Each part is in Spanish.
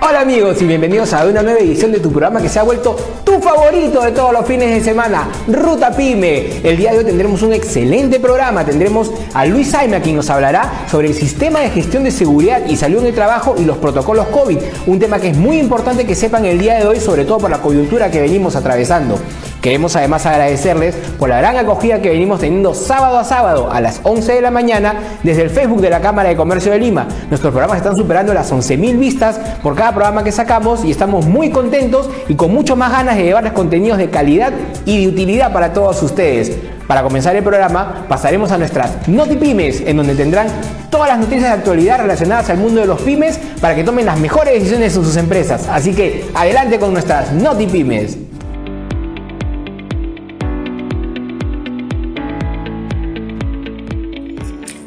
Hola amigos y bienvenidos a una nueva edición de tu programa que se ha vuelto tu favorito de todos los fines de semana, Ruta Pyme. El día de hoy tendremos un excelente programa. Tendremos a Luis Jaime, quien nos hablará sobre el sistema de gestión de seguridad y salud en el trabajo y los protocolos COVID. Un tema que es muy importante que sepan el día de hoy, sobre todo por la coyuntura que venimos atravesando. Queremos además agradecerles por la gran acogida que venimos teniendo sábado a sábado a las 11 de la mañana desde el Facebook de la Cámara de Comercio de Lima. Nuestros programas están superando las 11.000 vistas por cada programa que sacamos y estamos muy contentos y con mucho más ganas de llevarles contenidos de calidad y de utilidad para todos ustedes. Para comenzar el programa pasaremos a nuestras NotiPymes, en donde tendrán todas las noticias de actualidad relacionadas al mundo de los pymes para que tomen las mejores decisiones en sus empresas. Así que adelante con nuestras NotiPymes.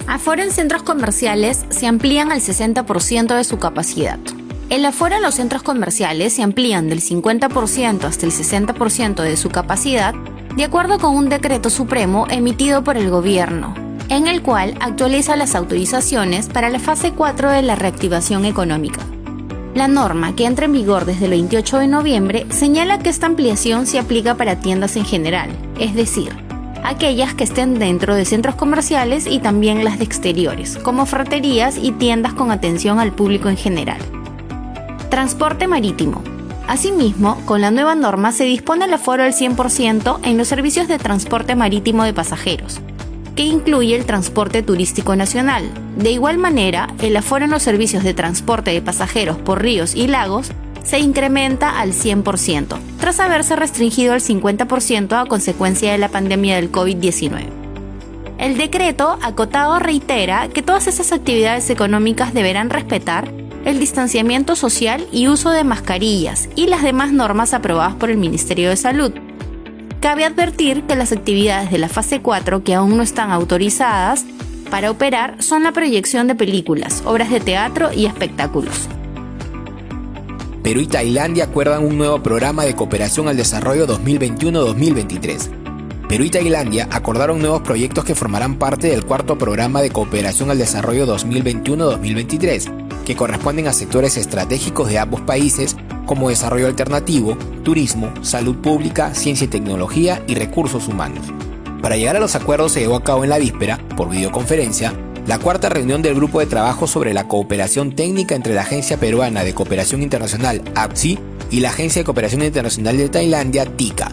Aforo en centros comerciales se amplían al 60% de su capacidad. El aforo en los centros comerciales se amplían del 50% hasta el 60% de su capacidad, de acuerdo con un decreto supremo emitido por el gobierno, en el cual actualiza las autorizaciones para la fase 4 de la reactivación económica. La norma, que entra en vigor desde el 28 de noviembre, señala que esta ampliación se aplica para tiendas en general, es decir, aquellas que estén dentro de centros comerciales y también las de exteriores, como ferreterías y tiendas con atención al público en general. Transporte marítimo. Asimismo, con la nueva norma se dispone el aforo al 100% en los servicios de transporte marítimo de pasajeros, que incluye el transporte turístico nacional. De igual manera, el aforo en los servicios de transporte de pasajeros por ríos y lagos se incrementa al 100%, tras haberse restringido al 50% a consecuencia de la pandemia del COVID-19. El decreto acotado reitera que todas esas actividades económicas deberán respetar el distanciamiento social y uso de mascarillas y las demás normas aprobadas por el Ministerio de Salud. Cabe advertir que las actividades de la fase 4 que aún no están autorizadas para operar son la proyección de películas, obras de teatro y espectáculos. Perú y Tailandia acuerdan un nuevo programa de cooperación al desarrollo 2021-2023. Perú y Tailandia acordaron nuevos proyectos que formarán parte del cuarto programa de cooperación al desarrollo 2021-2023, que corresponden a sectores estratégicos de ambos países como desarrollo alternativo, turismo, salud pública, ciencia y tecnología y recursos humanos. Para llegar a los acuerdos se llevó a cabo en la víspera, por videoconferencia, la cuarta reunión del Grupo de Trabajo sobre la Cooperación Técnica entre la Agencia Peruana de Cooperación Internacional, APSI, y la Agencia de Cooperación Internacional de Tailandia, TICA.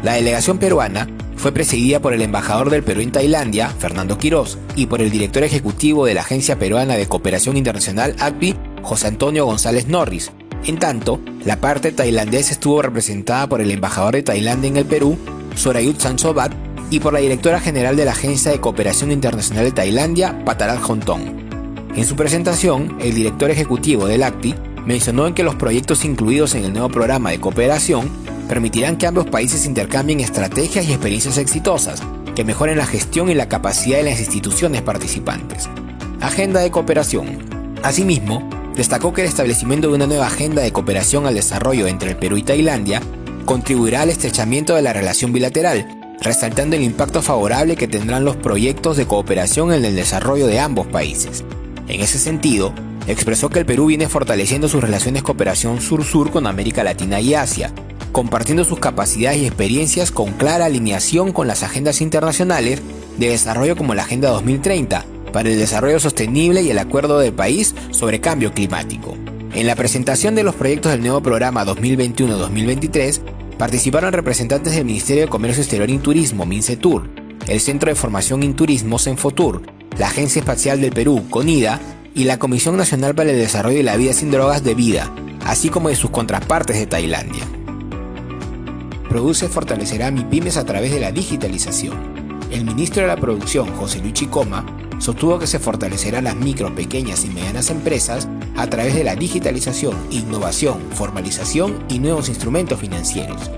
La delegación peruana fue presidida por el embajador del Perú en Tailandia, Fernando Quirós, y por el director ejecutivo de la Agencia Peruana de Cooperación Internacional, ACPI, José Antonio González Norris. En tanto, la parte tailandesa estuvo representada por el embajador de Tailandia en el Perú, Sorayut Sansobat, y por la directora general de la Agencia de Cooperación Internacional de Tailandia, Patarat Hontong. En su presentación, el director ejecutivo del ACPI mencionó que los proyectos incluidos en el nuevo programa de cooperación permitirán que ambos países intercambien estrategias y experiencias exitosas que mejoren la gestión y la capacidad de las instituciones participantes. Agenda de cooperación. Asimismo, destacó que el establecimiento de una nueva agenda de cooperación al desarrollo entre el Perú y Tailandia contribuirá al estrechamiento de la relación bilateral, resaltando el impacto favorable que tendrán los proyectos de cooperación en el desarrollo de ambos países. En ese sentido, expresó que el Perú viene fortaleciendo sus relaciones de cooperación sur-sur con América Latina y Asia, compartiendo sus capacidades y experiencias con clara alineación con las agendas internacionales de desarrollo como la Agenda 2030 para el Desarrollo Sostenible y el Acuerdo de París sobre Cambio Climático. En la presentación de los proyectos del nuevo programa 2021-2023, participaron representantes del Ministerio de Comercio Exterior y Turismo, MINCETUR, el Centro de Formación en Turismo, CENFOTUR, la Agencia Espacial del Perú, CONIDA, y la Comisión Nacional para el Desarrollo de la Vida sin Drogas de VIDA, así como de sus contrapartes de Tailandia. Produce fortalecerá MIPYMES a través de la digitalización. El ministro de la Producción, José Luis Chicoma, sostuvo que se fortalecerán las micro, pequeñas y medianas empresas a través de la digitalización, innovación, formalización y nuevos instrumentos financieros.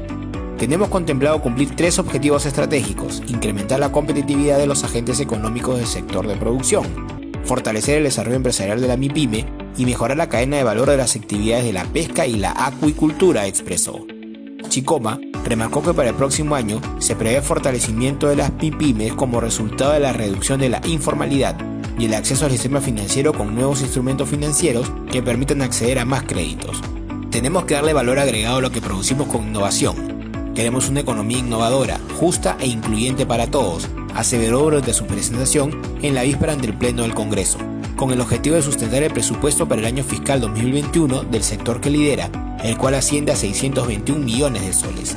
Tenemos contemplado cumplir 3 objetivos estratégicos: incrementar la competitividad de los agentes económicos del sector de producción, fortalecer el desarrollo empresarial de la MIPYME y mejorar la cadena de valor de las actividades de la pesca y la acuicultura, expresó. Chicoma remarcó que para el próximo año se prevé fortalecimiento de las MIPYMES como resultado de la reducción de la informalidad, y el acceso al sistema financiero con nuevos instrumentos financieros que permitan acceder a más créditos. Tenemos que darle valor agregado a lo que producimos con innovación. Queremos una economía innovadora, justa e incluyente para todos, aseveró durante su presentación en la víspera ante el Pleno del Congreso, con el objetivo de sustentar el presupuesto para el año fiscal 2021 del sector que lidera, el cual asciende a 621 millones de soles.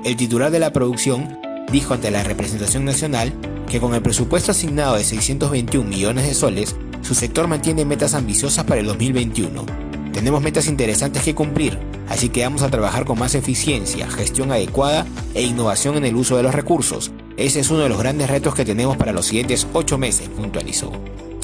El titular de la producción dijo ante la representación nacional que con el presupuesto asignado de 621 millones de soles, su sector mantiene metas ambiciosas para el 2021. Tenemos metas interesantes que cumplir, así que vamos a trabajar con más eficiencia, gestión adecuada e innovación en el uso de los recursos. Ese es uno de los grandes retos que tenemos para los siguientes 8 meses, puntualizó.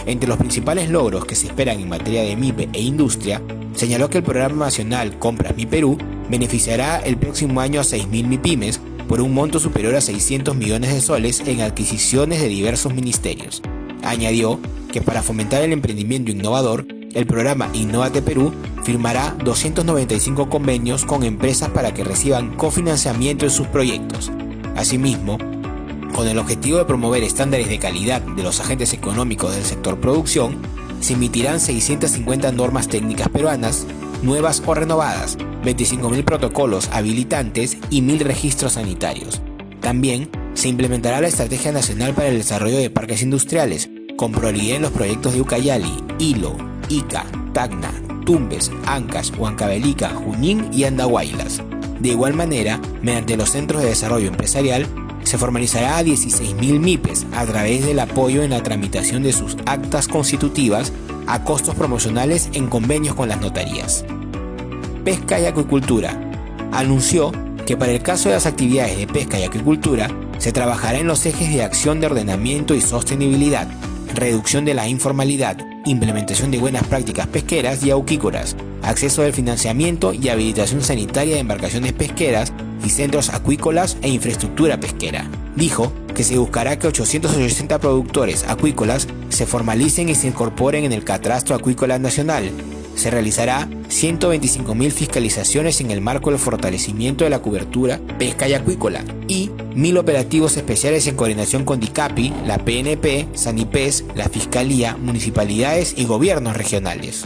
Entre los principales logros que se esperan en materia de MIPE e industria, señaló que el Programa Nacional Compras Mi Perú beneficiará el próximo año a 6.000 MIPYMES por un monto superior a 600 millones de soles en adquisiciones de diversos ministerios. Añadió que para fomentar el emprendimiento innovador, el programa Innovate Perú firmará 295 convenios con empresas para que reciban cofinanciamiento en sus proyectos. Asimismo, con el objetivo de promover estándares de calidad de los agentes económicos del sector producción, se emitirán 650 normas técnicas peruanas, nuevas o renovadas, 25.000 protocolos habilitantes y 1.000 registros sanitarios. También se implementará la Estrategia Nacional para el Desarrollo de Parques Industriales, con prioridad en los proyectos de Ucayali, Hilo, Ica, Tacna, Tumbes, Ancash, Huancavelica, Junín y Andahuaylas. De igual manera, mediante los Centros de Desarrollo Empresarial, se formalizará a 16.000 MIPES a través del apoyo en la tramitación de sus actas constitutivas a costos promocionales en convenios con las notarías. Pesca y Acuicultura anunció que para el caso de las actividades de pesca y acuicultura se trabajará en los ejes de acción de ordenamiento y sostenibilidad, reducción de la informalidad, implementación de buenas prácticas pesqueras y auquícolas, acceso al financiamiento y habilitación sanitaria de embarcaciones pesqueras y centros acuícolas e infraestructura pesquera. Dijo que se buscará que 880 productores acuícolas se formalicen y se incorporen en el Catastro Acuícola Nacional. Se realizará 125.000 fiscalizaciones en el marco del fortalecimiento de la cobertura pesca y acuícola y 1.000 operativos especiales en coordinación con DICAPI, la PNP, Sanipes, la Fiscalía, municipalidades y gobiernos regionales.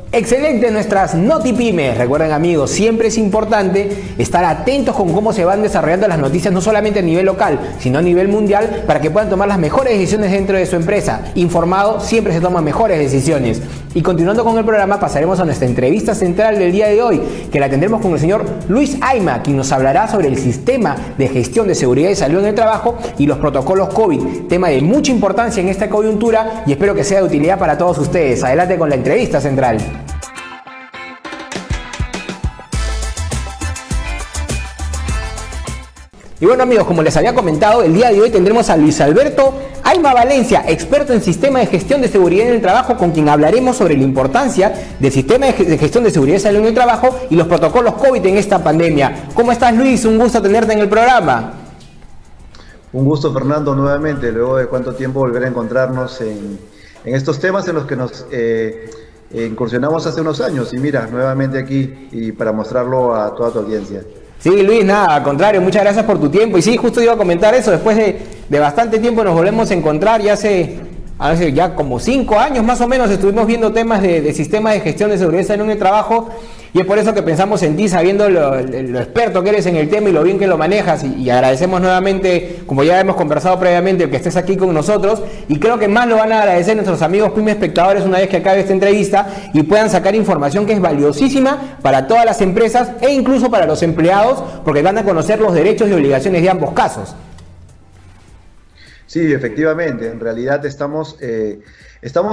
Excelente nuestras NotiPymes. Recuerden amigos, siempre es importante estar atentos con cómo se van desarrollando las noticias, no solamente a nivel local, sino a nivel mundial, para que puedan tomar las mejores decisiones dentro de su empresa. Informado, siempre se toman mejores decisiones. Y continuando con el programa, pasaremos a nuestra entrevista central del día de hoy, que la tendremos con el señor Luis Ayma, quien nos hablará sobre el sistema de gestión de seguridad y salud en el trabajo y los protocolos COVID, tema de mucha importancia en esta coyuntura y espero que sea de utilidad para todos ustedes. Adelante con la entrevista central. Y bueno amigos, como les había comentado, el día de hoy tendremos a Luis Alberto Ayma Valencia, experto en sistema de gestión de seguridad en el trabajo, con quien hablaremos sobre la importancia del sistema de gestión de seguridad y salud en el trabajo y los protocolos COVID en esta pandemia. ¿Cómo estás, Luis? Un gusto tenerte en el programa. Un gusto, Fernando, nuevamente, luego de cuánto tiempo volver a encontrarnos en estos temas en los que nos incursionamos hace unos años. Y mira, nuevamente aquí y para mostrarlo a toda tu audiencia. Sí, Luis, nada, al contrario, muchas gracias por tu tiempo. Y sí, justo iba a comentar eso, después de bastante tiempo nos volvemos a encontrar, hace ya como 5 años más o menos estuvimos viendo temas de sistemas de gestión de seguridad y salud en el trabajo, y es por eso que pensamos en ti, sabiendo lo experto que eres en el tema y lo bien que lo manejas, y agradecemos nuevamente, como ya hemos conversado previamente, el que estés aquí con nosotros, y creo que más lo van a agradecer nuestros amigos pyme espectadores una vez que acabe esta entrevista y puedan sacar información que es valiosísima para todas las empresas e incluso para los empleados, porque van a conocer los derechos y obligaciones de ambos casos. Sí, efectivamente. En realidad estamos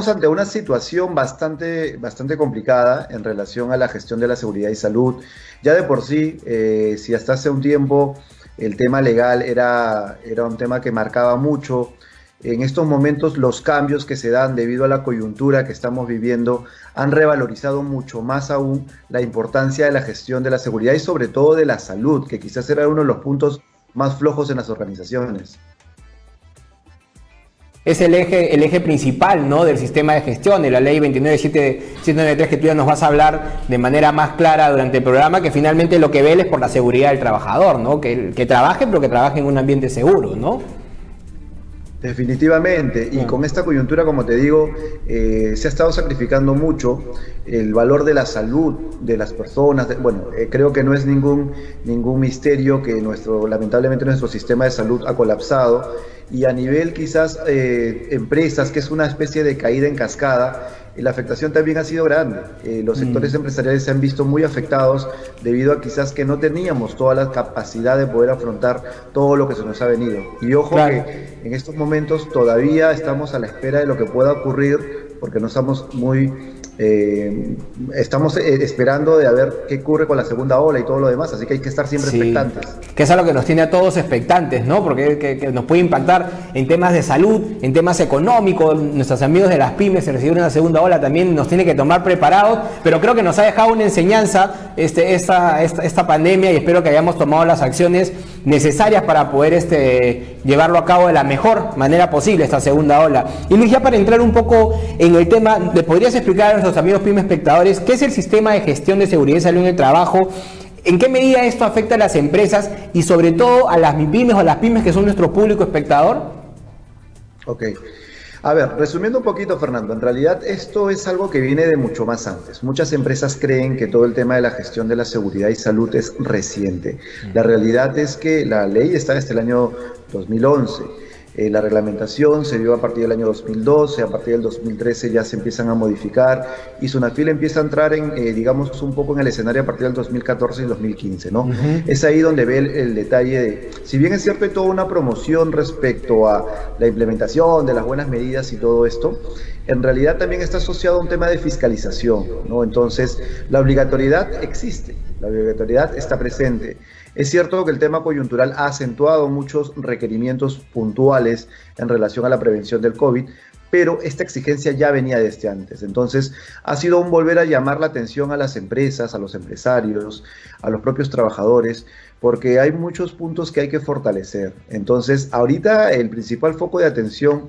ante una situación bastante complicada en relación a la gestión de la seguridad y salud. Ya de por sí, si hasta hace un tiempo el tema legal era un tema que marcaba mucho, en estos momentos los cambios que se dan debido a la coyuntura que estamos viviendo han revalorizado mucho más aún la importancia de la gestión de la seguridad y sobre todo de la salud, que quizás era uno de los puntos más flojos en las organizaciones. Es el eje principal, ¿no?, del sistema de gestión, de la ley 29793, que tú ya nos vas a hablar de manera más clara durante el programa, que finalmente lo que vela es por la seguridad del trabajador, ¿no? Que trabaje, pero que trabaje en un ambiente seguro, ¿no? Definitivamente, y con esta coyuntura, como te digo, se ha estado sacrificando mucho el valor de la salud de las personas. Creo que no es ningún misterio que lamentablemente nuestro sistema de salud ha colapsado, y a nivel quizás empresas, que es una especie de caída en cascada, la afectación también ha sido grande. Los sectores empresariales se han visto muy afectados debido a quizás que no teníamos toda la capacidad de poder afrontar todo lo que se nos ha venido. Y ojo, claro, que en estos momentos todavía estamos a la espera de lo que pueda ocurrir, porque no estamos estamos esperando de ver qué ocurre con la segunda ola y todo lo demás, así que hay que estar siempre expectantes. Que es algo que nos tiene a todos expectantes, ¿no? Porque que nos puede impactar en temas de salud, en temas económicos. Nuestros amigos de las pymes, se recibieron una segunda ola, también nos tiene que tomar preparados, pero creo que nos ha dejado una enseñanza esta pandemia, y espero que hayamos tomado las acciones necesarias para poder llevarlo a cabo de la mejor manera posible, esta segunda ola. Y Luis, ya para entrar un poco en el tema, ¿le podrías explicar a nuestros amigos pyme espectadores qué es el sistema de gestión de seguridad y salud en el trabajo? ¿En qué medida esto afecta a las empresas y sobre todo a las MIPYMES o a las pymes que son nuestro público espectador? Ok. A ver, resumiendo un poquito, Fernando, en realidad esto es algo que viene de mucho más antes. Muchas empresas creen que todo el tema de la gestión de la seguridad y salud es reciente. La realidad es que la ley está desde el año 2011. La reglamentación se dio a partir del año 2012, a partir del 2013 ya se empiezan a modificar, y SUNAFIL empieza a entrar digamos, un poco en el escenario a partir del 2014 y 2015, ¿no? Es ahí donde ve el detalle de, si bien es cierto, hay toda una promoción respecto a la implementación de las buenas medidas y todo esto, en realidad también está asociado a un tema de fiscalización, ¿no? Entonces, la obligatoriedad existe, la obligatoriedad está presente. Es cierto que el tema coyuntural ha acentuado muchos requerimientos puntuales en relación a la prevención del COVID, pero esta exigencia ya venía desde antes. Entonces, ha sido un volver a llamar la atención a las empresas, a los empresarios, a los propios trabajadores, porque hay muchos puntos que hay que fortalecer. Entonces, ahorita el principal foco de atención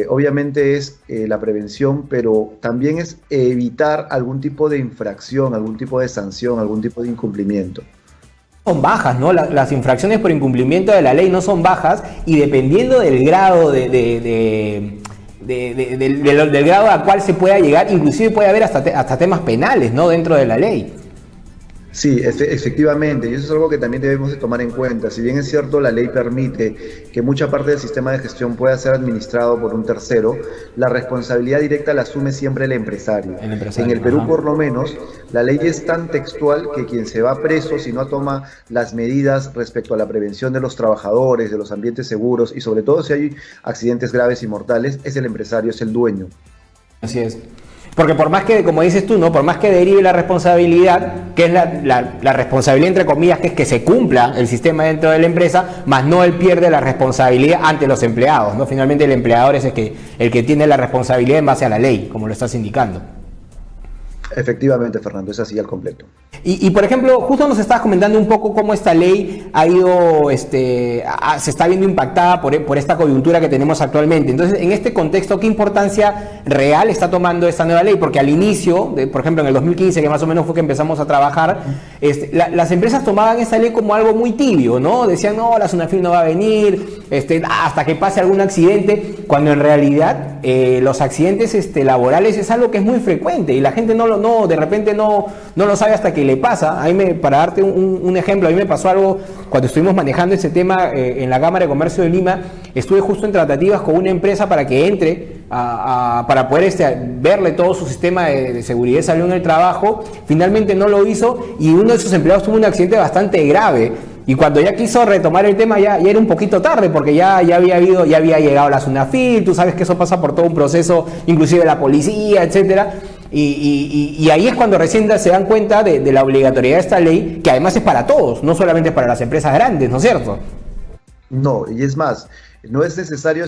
obviamente es la prevención, pero también es evitar algún tipo de infracción, algún tipo de sanción, algún tipo de incumplimiento. Son bajas, ¿no? Las infracciones por incumplimiento de la ley no son bajas, y dependiendo del grado del grado al cual se pueda llegar, inclusive puede haber hasta temas penales, ¿no?, dentro de la ley. Sí, efectivamente, y eso es algo que también debemos de tomar en cuenta. Si bien es cierto, la ley permite que mucha parte del sistema de gestión pueda ser administrado por un tercero, la responsabilidad directa la asume siempre el empresario. En el Perú, por lo menos, la ley es tan textual que quien se va preso si no toma las medidas respecto a la prevención de los trabajadores, de los ambientes seguros, y sobre todo si hay accidentes graves y mortales, es el empresario, es el dueño. Así es. Porque por más que, como dices tú, ¿no?, por más que derive la responsabilidad, que es la responsabilidad entre comillas, que es que se cumpla el sistema dentro de la empresa, más no él pierde la responsabilidad ante los empleados, ¿no? Finalmente el empleador es el que tiene la responsabilidad en base a la ley, como lo estás indicando. Efectivamente, Fernando, es así al completo. Y por ejemplo, justo nos estabas comentando un poco cómo esta ley ha ido, se está viendo impactada por esta coyuntura que tenemos actualmente. Entonces, en este contexto, ¿qué importancia real está tomando esta nueva ley? Porque al inicio, por ejemplo, en el 2015, que más o menos fue que empezamos a trabajar, las empresas tomaban esta ley como algo muy tibio, ¿no? Decían, no, la SUNAFIL no va a venir, hasta que pase algún accidente, cuando en realidad los accidentes laborales es algo que es muy frecuente, y la gente de repente no lo sabe hasta que le pasa. Para darte un ejemplo, a mí me pasó algo cuando estuvimos manejando ese tema en la Cámara de Comercio de Lima. Estuve justo en tratativas con una empresa para que entre para poder verle todo su sistema de seguridad y salud en el trabajo. Finalmente no lo hizo, y uno de sus empleados tuvo un accidente bastante grave. Y cuando ya quiso retomar el tema ya era un poquito tarde, porque ya había llegado la SUNAFIL, tú sabes que eso pasa por todo un proceso, inclusive la policía, etcétera. Y ahí es cuando recién se dan cuenta de la obligatoriedad de esta ley, que además es para todos, no solamente para las empresas grandes, ¿no es cierto? No, y es más, no es necesario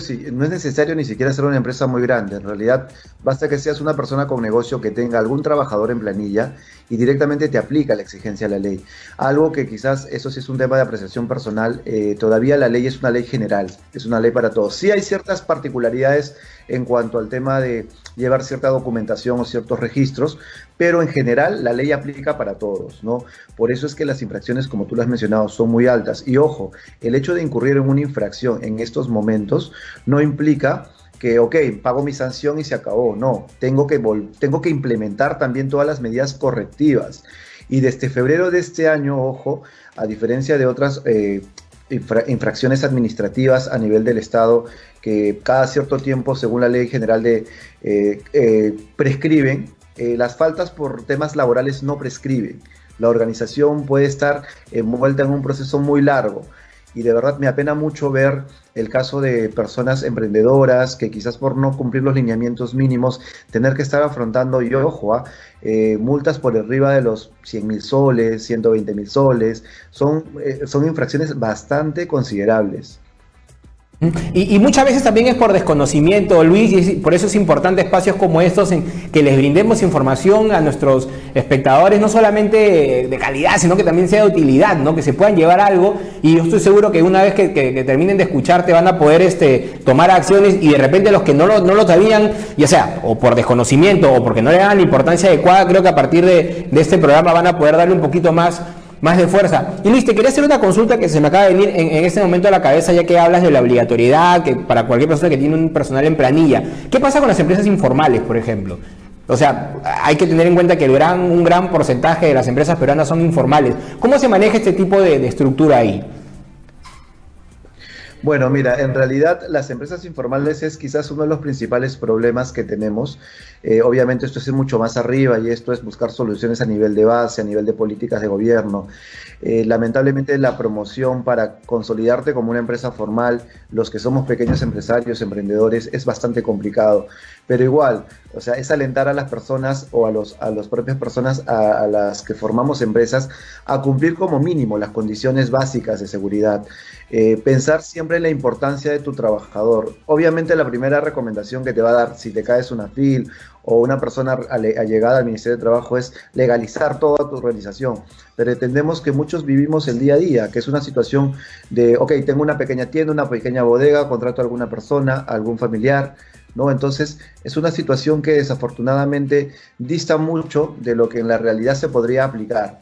ni siquiera ser una empresa muy grande. En realidad, basta que seas una persona con negocio que tenga algún trabajador en planilla y directamente te aplica la exigencia de la ley. Algo que quizás, eso sí es un tema de apreciación personal, todavía la ley es una ley general, es una ley para todos. Sí hay ciertas particularidades en cuanto al tema de llevar cierta documentación o ciertos registros, pero en general la ley aplica para todos, ¿no? Por eso es que las infracciones, como tú lo has mencionado, son muy altas. Y ojo, el hecho de incurrir en una infracción en estos momentos no implica que, ok, pago mi sanción y se acabó. No, tengo que implementar también todas las medidas correctivas. Y desde febrero de este año, ojo, a diferencia de otras infracciones administrativas a nivel del Estado, que cada cierto tiempo, según la ley general prescriben, las faltas por temas laborales no prescriben. La organización puede estar envuelta en un proceso muy largo. Y de verdad me apena mucho ver el caso de personas emprendedoras que quizás por no cumplir los lineamientos mínimos tener que estar afrontando, y ojo, multas por arriba de los 100.000 soles, 120.000 soles. Son infracciones bastante considerables. Y muchas veces también es por desconocimiento, Luis, y por eso es importante espacios como estos en que les brindemos información a nuestros espectadores, no solamente de calidad, sino que también sea de utilidad, ¿no? Que se puedan llevar algo, y yo estoy seguro que una vez que terminen de escucharte van a poder tomar acciones, y de repente los que no lo sabían, ya sea o por desconocimiento o porque no le dan la importancia adecuada, creo que a partir de este programa van a poder darle un poquito más de fuerza. Y Luis, te quería hacer una consulta que se me acaba de venir en este momento a la cabeza, ya que hablas de la obligatoriedad que para cualquier persona que tiene un personal en planilla. ¿Qué pasa con las empresas informales, por ejemplo? O sea, hay que tener en cuenta que un gran porcentaje de las empresas peruanas son informales. ¿Cómo se maneja este tipo de estructura ahí? Bueno, mira, en realidad las empresas informales es quizás uno de los principales problemas que tenemos. Obviamente esto es ir mucho más arriba, y esto es buscar soluciones a nivel de base, a nivel de políticas de gobierno. Lamentablemente la promoción para consolidarte como una empresa formal, los que somos pequeños empresarios, emprendedores, es bastante complicado. Pero igual, o sea, es alentar a las personas o a las propias personas a las que formamos empresas a cumplir como mínimo las condiciones básicas de seguridad. Pensar siempre en la importancia de tu trabajador. Obviamente la primera recomendación que te va a dar si te caes una FIL o una persona allegada al Ministerio de Trabajo es legalizar toda tu organización. Pero entendemos que muchos vivimos el día a día, que es una situación de, ok, tengo una pequeña tienda, una pequeña bodega, contrato a alguna persona, a algún familiar, ¿no? Entonces es una situación que desafortunadamente dista mucho de lo que en la realidad se podría aplicar,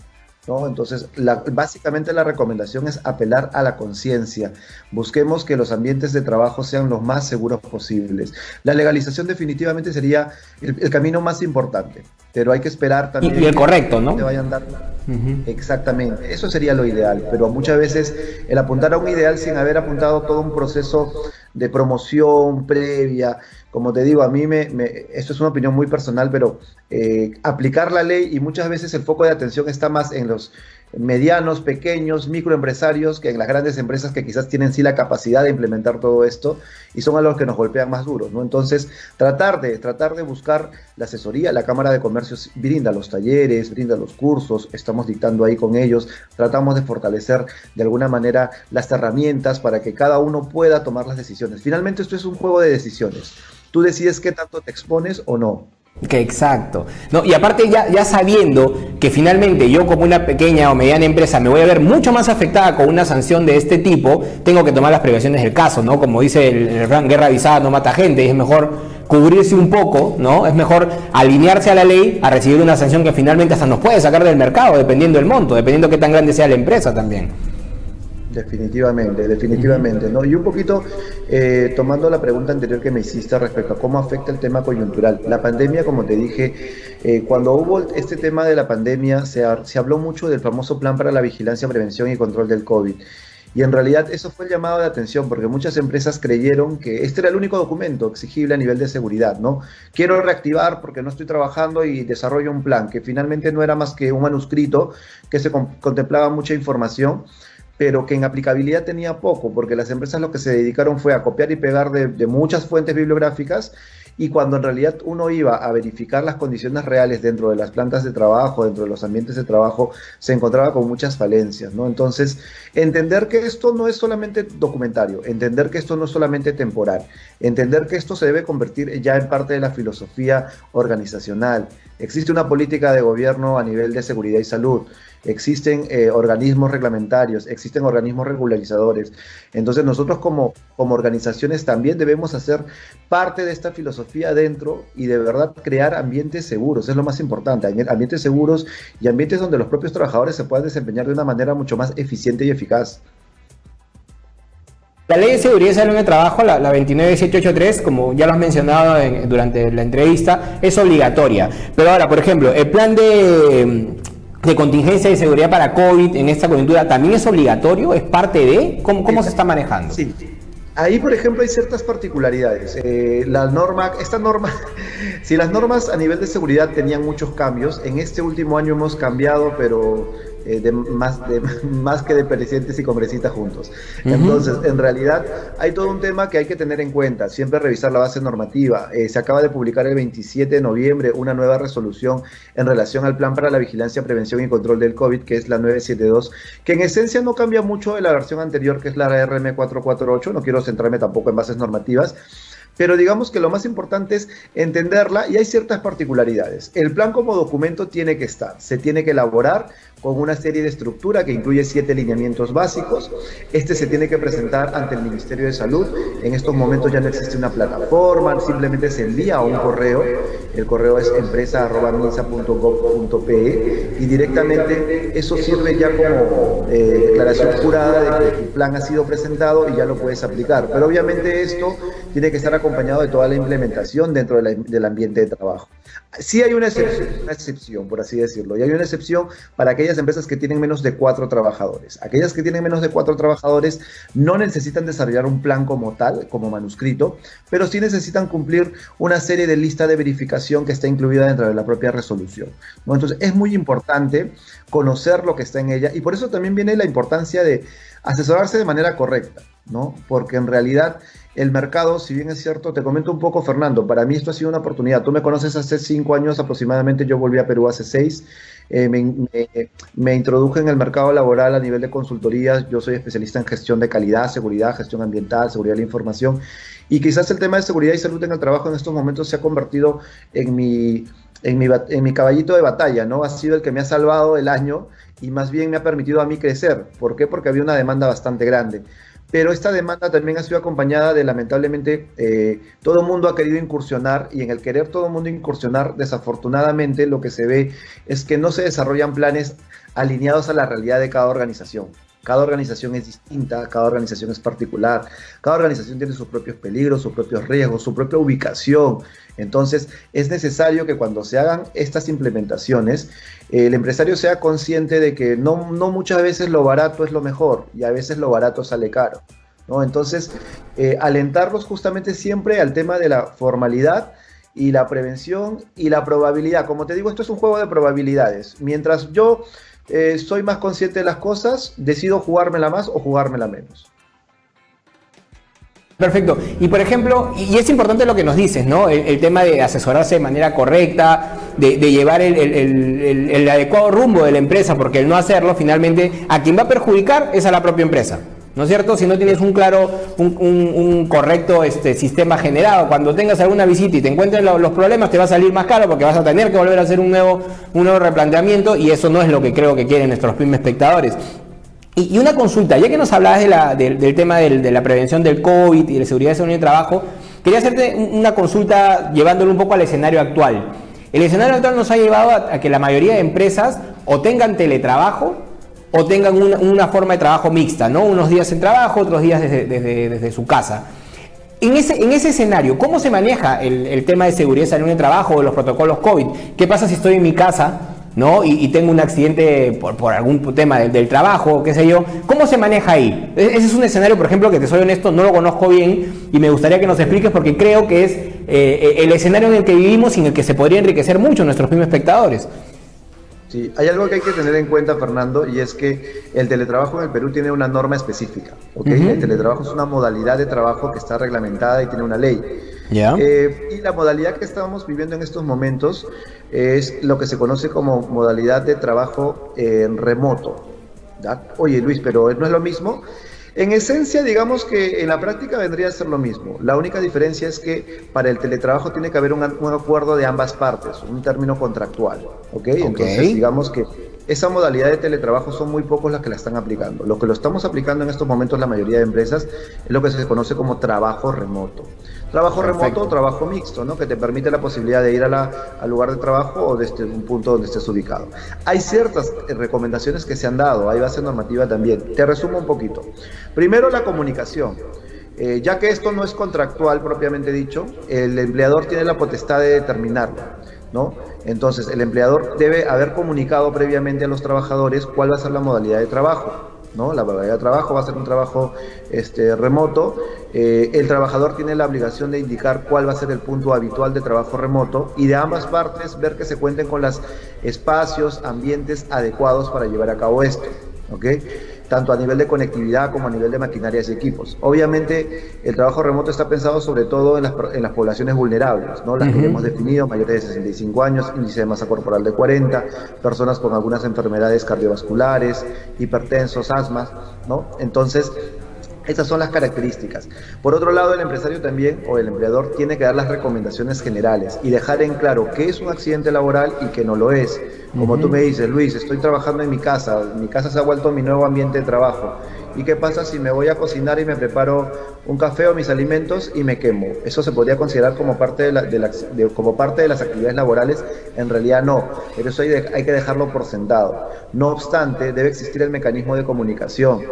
¿no? Entonces, básicamente la recomendación es apelar a la conciencia. Busquemos que los ambientes de trabajo sean los más seguros posibles. La legalización definitivamente sería el camino más importante, pero hay que esperar también. Y el correcto, ¿no? Te vayan dando. Exactamente, eso sería lo ideal, pero muchas veces el apuntar a un ideal sin haber apuntado todo un proceso de promoción previa, como te digo, a mí esto es una opinión muy personal, pero aplicar la ley, y muchas veces el foco de atención está más en los medianos, pequeños, microempresarios que en las grandes empresas que quizás tienen sí la capacidad de implementar todo esto y son a los que nos golpean más duros, ¿no? Entonces, tratar de buscar la asesoría. La Cámara de Comercio brinda los talleres, brinda los cursos, estamos dictando ahí con ellos, tratamos de fortalecer de alguna manera las herramientas para que cada uno pueda tomar las decisiones. Finalmente esto es un juego de decisiones. Tú decides qué tanto te expones o no. Que exacto. No, y aparte ya sabiendo que finalmente yo como una pequeña o mediana empresa me voy a ver mucho más afectada con una sanción de este tipo, tengo que tomar las previsiones del caso, ¿no? Como dice el refrán, guerra avisada no mata gente, y es mejor cubrirse un poco, ¿no? Es mejor alinearse a la ley a recibir una sanción que finalmente hasta nos puede sacar del mercado, dependiendo del monto, dependiendo qué tan grande sea la empresa también. Definitivamente, ¿no? Y un poquito tomando la pregunta anterior que me hiciste respecto a cómo afecta el tema coyuntural. La pandemia, como te dije, cuando hubo este tema de la pandemia, se habló mucho del famoso plan para la vigilancia, prevención y control del COVID. Y en realidad eso fue el llamado de atención, porque muchas empresas creyeron que este era el único documento exigible a nivel de seguridad, ¿no? Quiero reactivar porque no estoy trabajando y desarrollo un plan, que finalmente no era más que un manuscrito que se contemplaba mucha información, pero que en aplicabilidad tenía poco, porque las empresas lo que se dedicaron fue a copiar y pegar de muchas fuentes bibliográficas, y cuando en realidad uno iba a verificar las condiciones reales dentro de las plantas de trabajo, dentro de los ambientes de trabajo, se encontraba con muchas falencias, ¿no? Entonces, entender que esto no es solamente documentario, entender que esto no es solamente temporal, entender que esto se debe convertir ya en parte de la filosofía organizacional. Existe una política de gobierno a nivel de seguridad y salud, existen organismos reglamentarios, existen organismos regularizadores. Entonces nosotros como organizaciones también debemos hacer parte de esta filosofía dentro y de verdad crear ambientes seguros, es lo más importante, ambientes seguros y ambientes donde los propios trabajadores se puedan desempeñar de una manera mucho más eficiente y eficaz. La Ley de Seguridad y Salud en el Trabajo, la 29783, como ya lo has mencionado durante la entrevista, es obligatoria. Pero ahora, por ejemplo, el plan de contingencia de seguridad para COVID en esta coyuntura también es obligatorio, es parte de, ¿cómo se está manejando? Sí. Ahí, por ejemplo, hay ciertas particularidades. Si las normas a nivel de seguridad tenían muchos cambios, en este último año hemos cambiado, pero más que de presidentes y congresistas juntos. Entonces, en realidad, hay todo un tema que hay que tener en cuenta, siempre revisar la base normativa. Se acaba de publicar el 27 de noviembre una nueva resolución en relación al Plan para la Vigilancia, Prevención y Control del COVID, que es la 972, que en esencia no cambia mucho de la versión anterior, que es la RM 448, no quiero centrarme tampoco en bases normativas, pero digamos que lo más importante es entenderla y hay ciertas particularidades. El plan como documento tiene que estar, se tiene que elaborar con una serie de estructura que incluye 7 lineamientos básicos. Este se tiene que presentar ante el Ministerio de Salud. En estos momentos ya no existe una plataforma, simplemente se envía a un correo. El correo es empresa@minsa.gov.pe y directamente eso sirve ya como declaración jurada de que tu plan ha sido presentado y ya lo puedes aplicar. Pero obviamente esto tiene que estar acompañado de toda la implementación dentro del ambiente de trabajo. Sí hay una excepción, por así decirlo, y hay una excepción para aquellas empresas que tienen menos de 4 trabajadores. Aquellas que tienen menos de 4 trabajadores no necesitan desarrollar un plan como tal, como manuscrito, pero sí necesitan cumplir una serie de lista de verificación que está incluida dentro de la propia resolución, ¿no? Entonces es muy importante conocer lo que está en ella y por eso también viene la importancia de asesorarse de manera correcta, ¿no? Porque en realidad el mercado, si bien es cierto, te comento un poco, Fernando, para mí esto ha sido una oportunidad. Tú me conoces hace 5 años aproximadamente, yo volví a Perú hace 6. Me introduje en el mercado laboral a nivel de consultorías. Yo soy especialista en gestión de calidad, seguridad, gestión ambiental, seguridad de la información. Y quizás el tema de seguridad y salud en el trabajo en estos momentos se ha convertido en mi caballito de batalla, ¿no? Ha sido el que me ha salvado el año y más bien me ha permitido a mí crecer. ¿Por qué? Porque había una demanda bastante grande. Pero esta demanda también ha sido acompañada de, lamentablemente, todo el mundo ha querido incursionar y en el querer todo el mundo incursionar, desafortunadamente lo que se ve es que no se desarrollan planes alineados a la realidad de cada organización. Cada organización es distinta, cada organización es particular, cada organización tiene sus propios peligros, sus propios riesgos, su propia ubicación. Entonces, es necesario que cuando se hagan estas implementaciones, el empresario sea consciente de que no muchas veces lo barato es lo mejor y a veces lo barato sale caro, ¿no? Entonces, alentarlos justamente siempre al tema de la formalidad y la prevención y la probabilidad. Como te digo, esto es un juego de probabilidades. Mientras yo soy más consciente de las cosas, decido jugármela más o jugármela menos. Perfecto. Y por ejemplo, y es importante lo que nos dices, ¿no? El tema de asesorarse de manera correcta, de llevar el adecuado rumbo de la empresa, porque el no hacerlo, finalmente, a quien va a perjudicar es a la propia empresa, ¿no es cierto? Si no tienes un correcto sistema generado, cuando tengas alguna visita y te encuentres los problemas, te va a salir más caro porque vas a tener que volver a hacer un nuevo replanteamiento y eso no es lo que creo que quieren nuestros pyme espectadores. Y una consulta, ya que nos hablabas del tema de la prevención del COVID y de la seguridad en el trabajo, quería hacerte una consulta llevándolo un poco al escenario actual. El escenario actual nos ha llevado a que la mayoría de empresas o tengan teletrabajo o tengan una forma de trabajo mixta, ¿no? Unos días en trabajo, otros días desde su casa. En ese escenario, ¿cómo se maneja el tema de seguridad en el trabajo o los protocolos COVID? ¿Qué pasa si estoy en mi casa, ¿no? y tengo un accidente por algún tema del trabajo, qué sé yo? ¿Cómo se maneja ahí? Ese es un escenario, por ejemplo, que te soy honesto, no lo conozco bien y me gustaría que nos expliques porque creo que es el escenario en el que vivimos y en el que se podría enriquecer mucho nuestros mismos espectadores. Sí, hay algo que hay que tener en cuenta, Fernando, y es que el teletrabajo en el Perú tiene una norma específica, ¿ok? El teletrabajo es una modalidad de trabajo que está reglamentada y tiene una ley. ¿Ya? Y la modalidad que estamos viviendo en estos momentos es lo que se conoce como modalidad de trabajo remoto, ¿ya? Oye, Luis, pero ¿no es lo mismo? En esencia, digamos que en la práctica vendría a ser lo mismo. La única diferencia es que para el teletrabajo tiene que haber un acuerdo de ambas partes, un término contractual, ¿ok? Entonces, digamos que esa modalidad de teletrabajo son muy pocos las que la están aplicando. Lo que lo estamos aplicando en estos momentos la mayoría de empresas es lo que se conoce como trabajo remoto. Trabajo remoto o trabajo mixto, ¿no? Que te permite la posibilidad de ir al lugar de trabajo o desde un punto donde estés ubicado. Hay ciertas recomendaciones que se han dado, hay base normativa también. Te resumo un poquito. Primero, la comunicación. Ya que esto no es contractual propiamente dicho, el empleador tiene la potestad de determinarlo, ¿no? Entonces, el empleador debe haber comunicado previamente a los trabajadores cuál va a ser la modalidad de trabajo, ¿no? La modalidad de trabajo va a ser un trabajo remoto. El trabajador tiene la obligación de indicar cuál va a ser el punto habitual de trabajo remoto y de ambas partes ver que se cuenten con los espacios, ambientes adecuados para llevar a cabo esto, ¿ok? Tanto a nivel de conectividad como a nivel de maquinarias y equipos. Obviamente, el trabajo remoto está pensado sobre todo en las poblaciones vulnerables, ¿no? Las que hemos definido, mayores de 65 años, índice de masa corporal de 40, personas con algunas enfermedades cardiovasculares, hipertensos, asmas, ¿no? Entonces, esas son las características. Por otro lado, el empresario también, o el empleador, tiene que dar las recomendaciones generales y dejar en claro qué es un accidente laboral y qué no lo es. Como tú me dices, Luis, estoy trabajando en mi casa se ha vuelto mi nuevo ambiente de trabajo. ¿Y qué pasa si me voy a cocinar y me preparo un café o mis alimentos y me quemo? ¿Eso se podría considerar como parte como parte de las actividades laborales? En realidad no, pero eso hay que dejarlo por sentado. No obstante, debe existir el mecanismo de comunicación.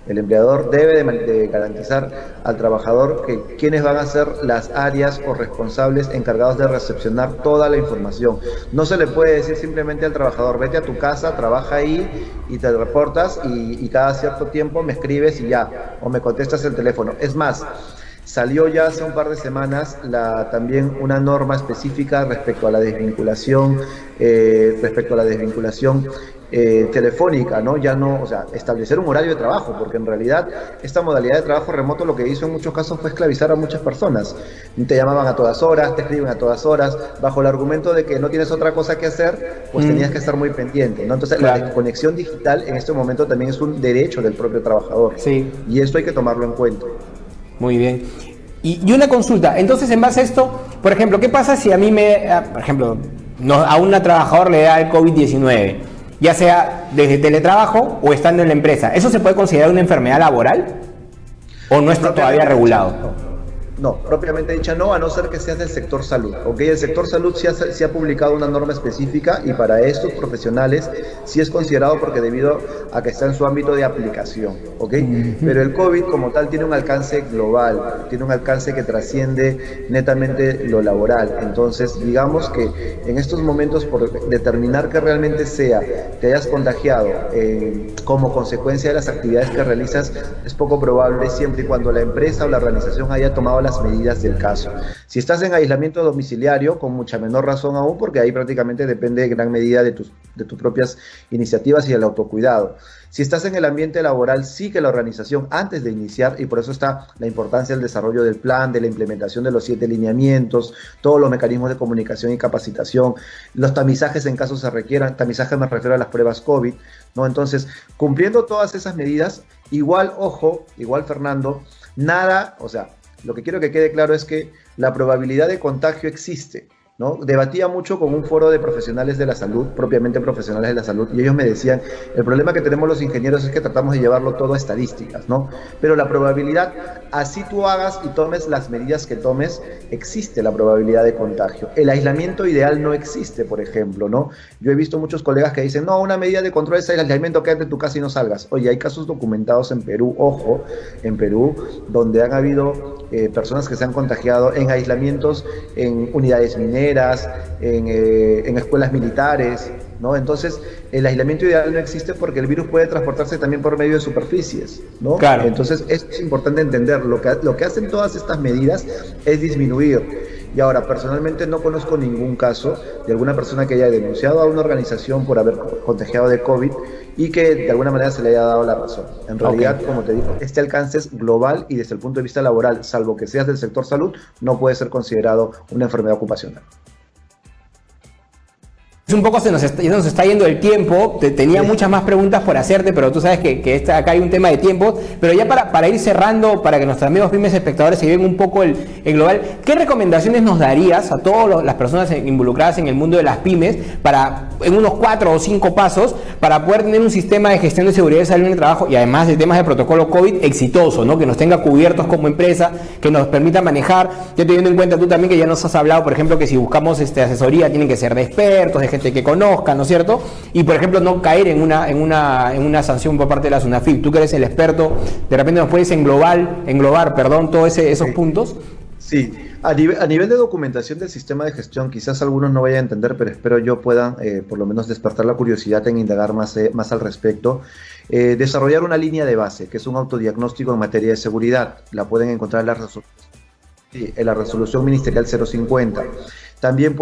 El empleador debe de garantizar al trabajador que quienes van a ser las áreas o responsables encargados de recepcionar toda la información. No se le puede decir simplemente al trabajador, vete a tu casa, trabaja ahí y te reportas y cada cierto tiempo me escribes y ya, o me contestas el teléfono. Es más, salió ya hace un par de semanas también una norma específica respecto a la desvinculación, telefónica, ¿no? Ya no, o sea, establecer un horario de trabajo, porque en realidad esta modalidad de trabajo remoto lo que hizo en muchos casos fue esclavizar a muchas personas. Te llamaban a todas horas, te escriben a todas horas, bajo el argumento de que no tienes otra cosa que hacer, pues tenías que estar muy pendiente, ¿no? Entonces, claro, la desconexión digital en este momento también es un derecho del propio trabajador. Sí. Y esto hay que tomarlo en cuenta. Muy bien. Y una consulta, entonces en base a esto, por ejemplo, ¿qué pasa si a mí por ejemplo, a una trabajadora le da el COVID-19? Ya sea desde teletrabajo o estando en la empresa, ¿eso se puede considerar una enfermedad laboral? ¿O no está todavía regulado? No, propiamente dicha no, a no ser que seas del sector salud, ¿ok? El sector salud sí ha publicado una norma específica y para estos profesionales sí es considerado porque debido a que está en su ámbito de aplicación, ¿ok? Pero el COVID como tal tiene un alcance global, tiene un alcance que trasciende netamente lo laboral. Entonces, digamos que en estos momentos, por determinar que realmente te hayas contagiado como consecuencia de las actividades que realizas, es poco probable siempre y cuando la empresa o la organización haya tomado las medidas del caso. Si estás en aislamiento domiciliario, con mucha menor razón aún, porque ahí prácticamente depende en gran medida de tus propias iniciativas y del autocuidado. Si estás en el ambiente laboral, sí que la organización, antes de iniciar, y por eso está la importancia del desarrollo del plan, de la implementación de los 7 lineamientos, todos los mecanismos de comunicación y capacitación, los tamizajes en caso se requieran, tamizaje me refiero a las pruebas COVID, ¿no? Entonces, cumpliendo todas esas medidas, igual Fernando, lo que quiero que quede claro es que la probabilidad de contagio existe, ¿no? Debatía mucho con un foro de profesionales de la salud, propiamente profesionales de la salud, y ellos me decían, el problema que tenemos los ingenieros es que tratamos de llevarlo todo a estadísticas, ¿no? Pero la probabilidad, así tú hagas y tomes las medidas que tomes, existe la probabilidad de contagio. El aislamiento ideal no existe, por ejemplo, ¿no? Yo he visto muchos colegas que dicen, no, una medida de control es el aislamiento, quédate en tu casa y no salgas. Oye, hay casos documentados en Perú, donde han habido personas que se han contagiado en aislamientos, en unidades mineras, en escuelas militares, ¿no? Entonces, el aislamiento ideal no existe porque el virus puede transportarse también por medio de superficies, ¿no? Claro. Entonces, es importante entender, lo que hacen todas estas medidas es disminuir Y ahora, personalmente no conozco ningún caso de alguna persona que haya denunciado a una organización por haber contagiado de COVID y que de alguna manera se le haya dado la razón. En realidad, como te digo, este alcance es global y desde el punto de vista laboral, salvo que seas del sector salud, no puede ser considerado una enfermedad ocupacional. Un poco ya nos está yendo el tiempo, tenía muchas más preguntas por hacerte, pero tú sabes que acá hay un tema de tiempo, pero ya para ir cerrando, para que nuestros amigos pymes espectadores se lleven un poco el global, ¿qué recomendaciones nos darías a todas las personas involucradas en el mundo de las pymes para, en unos 4 o 5 pasos, para poder tener un sistema de gestión de seguridad y salud en el trabajo y además de temas de protocolo COVID exitoso, ¿no? Que nos tenga cubiertos como empresa, que nos permita manejar, ya teniendo en cuenta tú también que ya nos has hablado, por ejemplo, que si buscamos asesoría tienen que ser de expertos, de gente que conozcan, ¿no es cierto? Y por ejemplo no caer en una sanción por parte de la SUNAFIP. Tú que eres el experto, de repente nos puedes englobar, todos esos puntos. Sí, a nivel de documentación del sistema de gestión, quizás algunos no vayan a entender, pero espero yo puedan por lo menos despertar la curiosidad en indagar más al respecto. Desarrollar una línea de base, que es un autodiagnóstico en materia de seguridad. La pueden encontrar en la resolución ministerial 050. También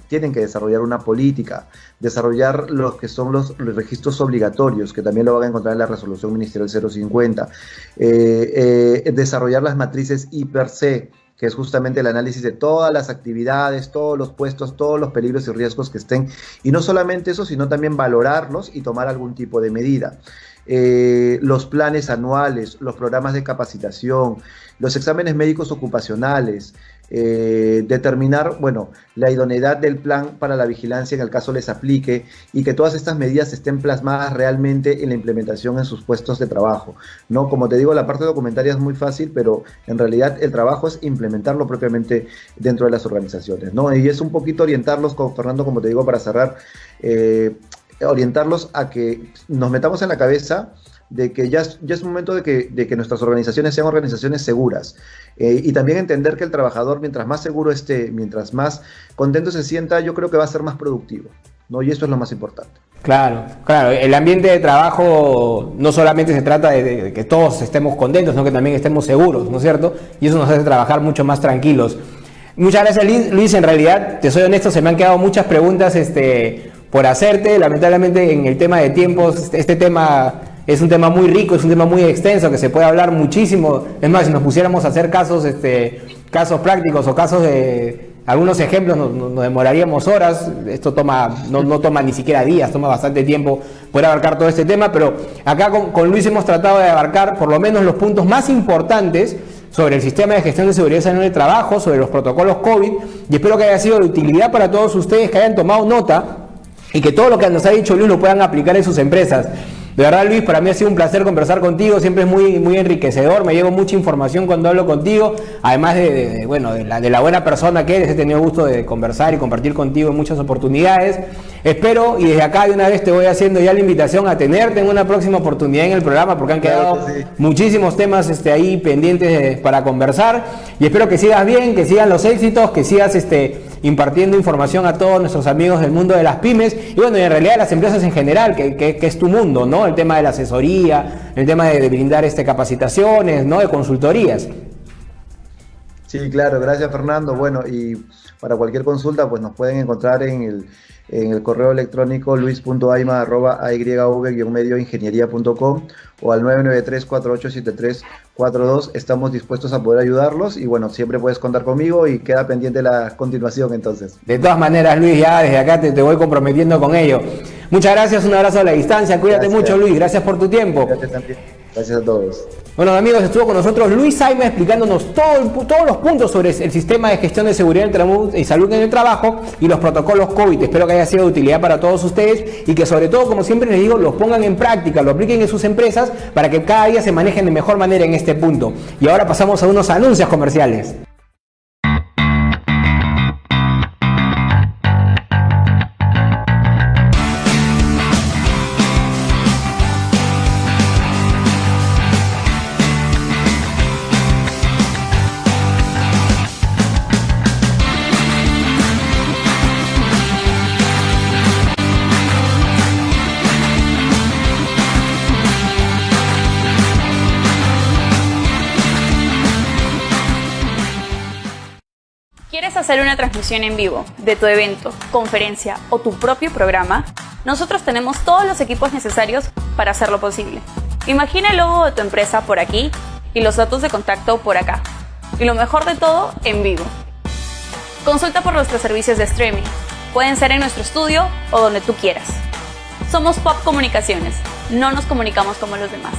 tienen que desarrollar una política, desarrollar los que son los registros obligatorios, que también lo van a encontrar en la resolución ministerial 050. Desarrollar las matrices I+C, que es justamente el análisis de todas las actividades, todos los puestos, todos los peligros y riesgos que estén. Y no solamente eso, sino también valorarlos y tomar algún tipo de medida. Los planes anuales, los programas de capacitación, los exámenes médicos ocupacionales, determinar, la idoneidad del plan para la vigilancia en el caso les aplique y que todas estas medidas estén plasmadas realmente en la implementación en sus puestos de trabajo, ¿no? Como te digo, la parte documentaria es muy fácil, pero en realidad el trabajo es implementarlo propiamente dentro de las organizaciones, ¿no? Y es un poquito orientarlos, Fernando, como te digo, para cerrar, orientarlos a que nos metamos en la cabeza de que ya es momento de que nuestras organizaciones sean organizaciones seguras, y también entender que el trabajador, mientras más seguro esté, mientras más contento se sienta, yo creo que va a ser más productivo, ¿no? Y eso es lo más importante. Claro, el ambiente de trabajo no solamente se trata de que todos estemos contentos, sino que también estemos seguros, ¿no es cierto? Y eso nos hace trabajar mucho más tranquilos. Muchas gracias, Luis. En realidad, te soy honesto, se me han quedado muchas preguntas por hacerte. Lamentablemente, en el tema de tiempos, este tema es un tema muy rico, es un tema muy extenso, que se puede hablar muchísimo. Es más, si nos pusiéramos a hacer casos prácticos o casos de algunos ejemplos, nos demoraríamos horas. Esto no toma ni siquiera días, toma bastante tiempo poder abarcar todo este tema, pero acá con Luis hemos tratado de abarcar por lo menos los puntos más importantes sobre el sistema de gestión de seguridad y salud en el trabajo, sobre los protocolos COVID, y espero que haya sido de utilidad para todos ustedes, que hayan tomado nota y que todo lo que nos ha dicho Luis lo puedan aplicar en sus empresas. De verdad, Luis, para mí ha sido un placer conversar contigo, siempre es muy, muy enriquecedor, me llevo mucha información cuando hablo contigo, además de la buena persona que eres, he tenido gusto de conversar y compartir contigo en muchas oportunidades. Espero, y desde acá de una vez te voy haciendo ya la invitación a tenerte en una próxima oportunidad en el programa, porque han quedado muchísimos temas ahí pendientes para conversar, y espero que sigas bien, que sigan los éxitos, que sigas impartiendo información a todos nuestros amigos del mundo de las pymes, y en realidad las empresas en general, que es tu mundo, ¿no? El tema de la asesoría, el tema de brindar capacitaciones, ¿no? De consultorías. Sí, claro, gracias, Fernando. Bueno, y para cualquier consulta, pues nos pueden encontrar en el correo electrónico luis.aima@ayv-medioingeniería.com o al 993-487342. Estamos dispuestos a poder ayudarlos y siempre puedes contar conmigo y queda pendiente la continuación entonces. De todas maneras, Luis, ya desde acá te voy comprometiendo con ello. Muchas gracias, un abrazo a la distancia, cuídate mucho, Luis, gracias por tu tiempo. Gracias también. Gracias a todos. Bueno, amigos, estuvo con nosotros Luis Saima explicándonos todos los puntos sobre el sistema de gestión de seguridad y salud en el trabajo y los protocolos COVID. Espero que haya sido de utilidad para todos ustedes y que sobre todo, como siempre les digo, los pongan en práctica, lo apliquen en sus empresas para que cada día se manejen de mejor manera en este punto. Y ahora pasamos a unos anuncios comerciales. ¿Quieres hacer una transmisión en vivo de tu evento, conferencia o tu propio programa? Nosotros tenemos todos los equipos necesarios para hacerlo posible. Imagina el logo de tu empresa por aquí y los datos de contacto por acá. Y lo mejor de todo, en vivo. Consulta por nuestros servicios de streaming. Pueden ser en nuestro estudio o donde tú quieras. Somos Pop Comunicaciones. No nos comunicamos como los demás.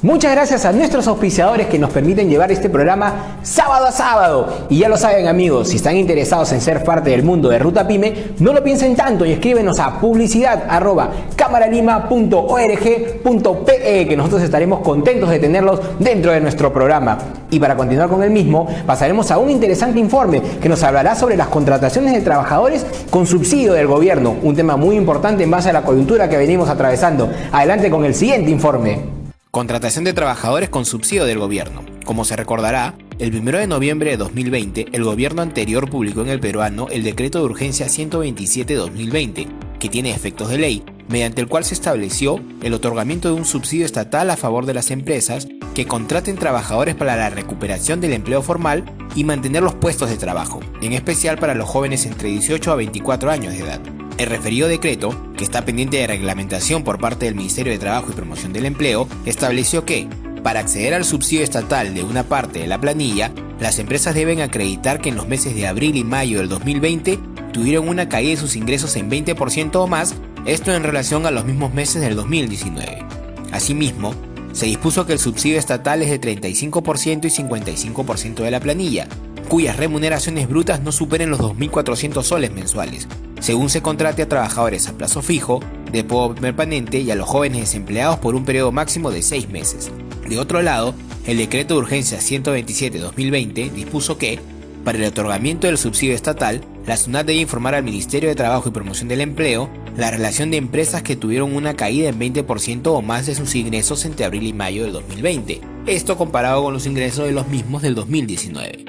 Muchas gracias a nuestros auspiciadores que nos permiten llevar este programa sábado a sábado. Y ya lo saben, amigos, si están interesados en ser parte del mundo de Ruta Pyme, no lo piensen tanto y escríbenos a publicidad@camaralima.org.pe, que nosotros estaremos contentos de tenerlos dentro de nuestro programa. Y para continuar con el mismo, pasaremos a un interesante informe que nos hablará sobre las contrataciones de trabajadores con subsidio del gobierno, un tema muy importante en base a la coyuntura que venimos atravesando. Adelante con el siguiente informe. Contratación de trabajadores con subsidio del gobierno. Como se recordará, el 1 de noviembre de 2020, el gobierno anterior publicó en el peruano el Decreto de Urgencia 127/2020, que tiene efectos de ley, mediante el cual se estableció el otorgamiento de un subsidio estatal a favor de las empresas que contraten trabajadores para la recuperación del empleo formal y mantener los puestos de trabajo, en especial para los jóvenes entre 18 a 24 años de edad. El referido decreto, que está pendiente de reglamentación por parte del Ministerio de Trabajo y Promoción del Empleo, estableció que, para acceder al subsidio estatal de una parte de la planilla, las empresas deben acreditar que en los meses de abril y mayo del 2020 tuvieron una caída de sus ingresos en 20% o más, esto en relación a los mismos meses del 2019. Asimismo, se dispuso que el subsidio estatal es de 35% y 55% de la planilla, cuyas remuneraciones brutas no superen los 2.400 soles mensuales, según se contrate a trabajadores a plazo fijo, de modo permanente y a los jóvenes desempleados por un periodo máximo de 6 meses. De otro lado, el Decreto de Urgencia 127/2020 dispuso que, para el otorgamiento del subsidio estatal, la SUNAT debe informar al Ministerio de Trabajo y Promoción del Empleo la relación de empresas que tuvieron una caída en 20% o más de sus ingresos entre abril y mayo del 2020, esto comparado con los ingresos de los mismos del 2019.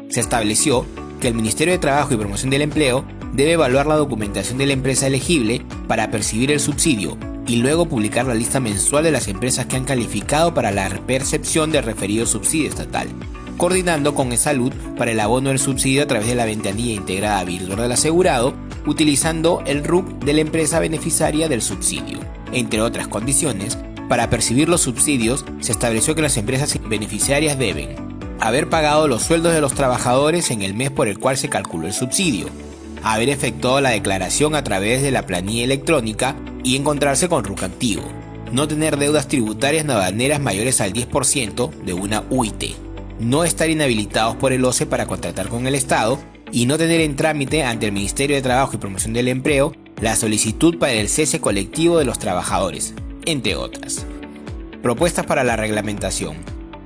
Se estableció que el Ministerio de Trabajo y Promoción del Empleo debe evaluar la documentación de la empresa elegible para percibir el subsidio y luego publicar la lista mensual de las empresas que han calificado para la percepción del referido subsidio estatal, coordinando con Salud para el abono del subsidio a través de la ventanilla integrada virtual del asegurado, utilizando el RUC de la empresa beneficiaria del subsidio. Entre otras condiciones, para percibir los subsidios, se estableció que las empresas beneficiarias deben haber pagado los sueldos de los trabajadores en el mes por el cual se calculó el subsidio, haber efectuado la declaración a través de la planilla electrónica y encontrarse con RUC activo, no tener deudas tributarias aduaneras mayores al 10% de una UIT, no estar inhabilitados por el OCE para contratar con el Estado y no tener en trámite ante el Ministerio de Trabajo y Promoción del Empleo la solicitud para el cese colectivo de los trabajadores, entre otras. Propuestas para la reglamentación.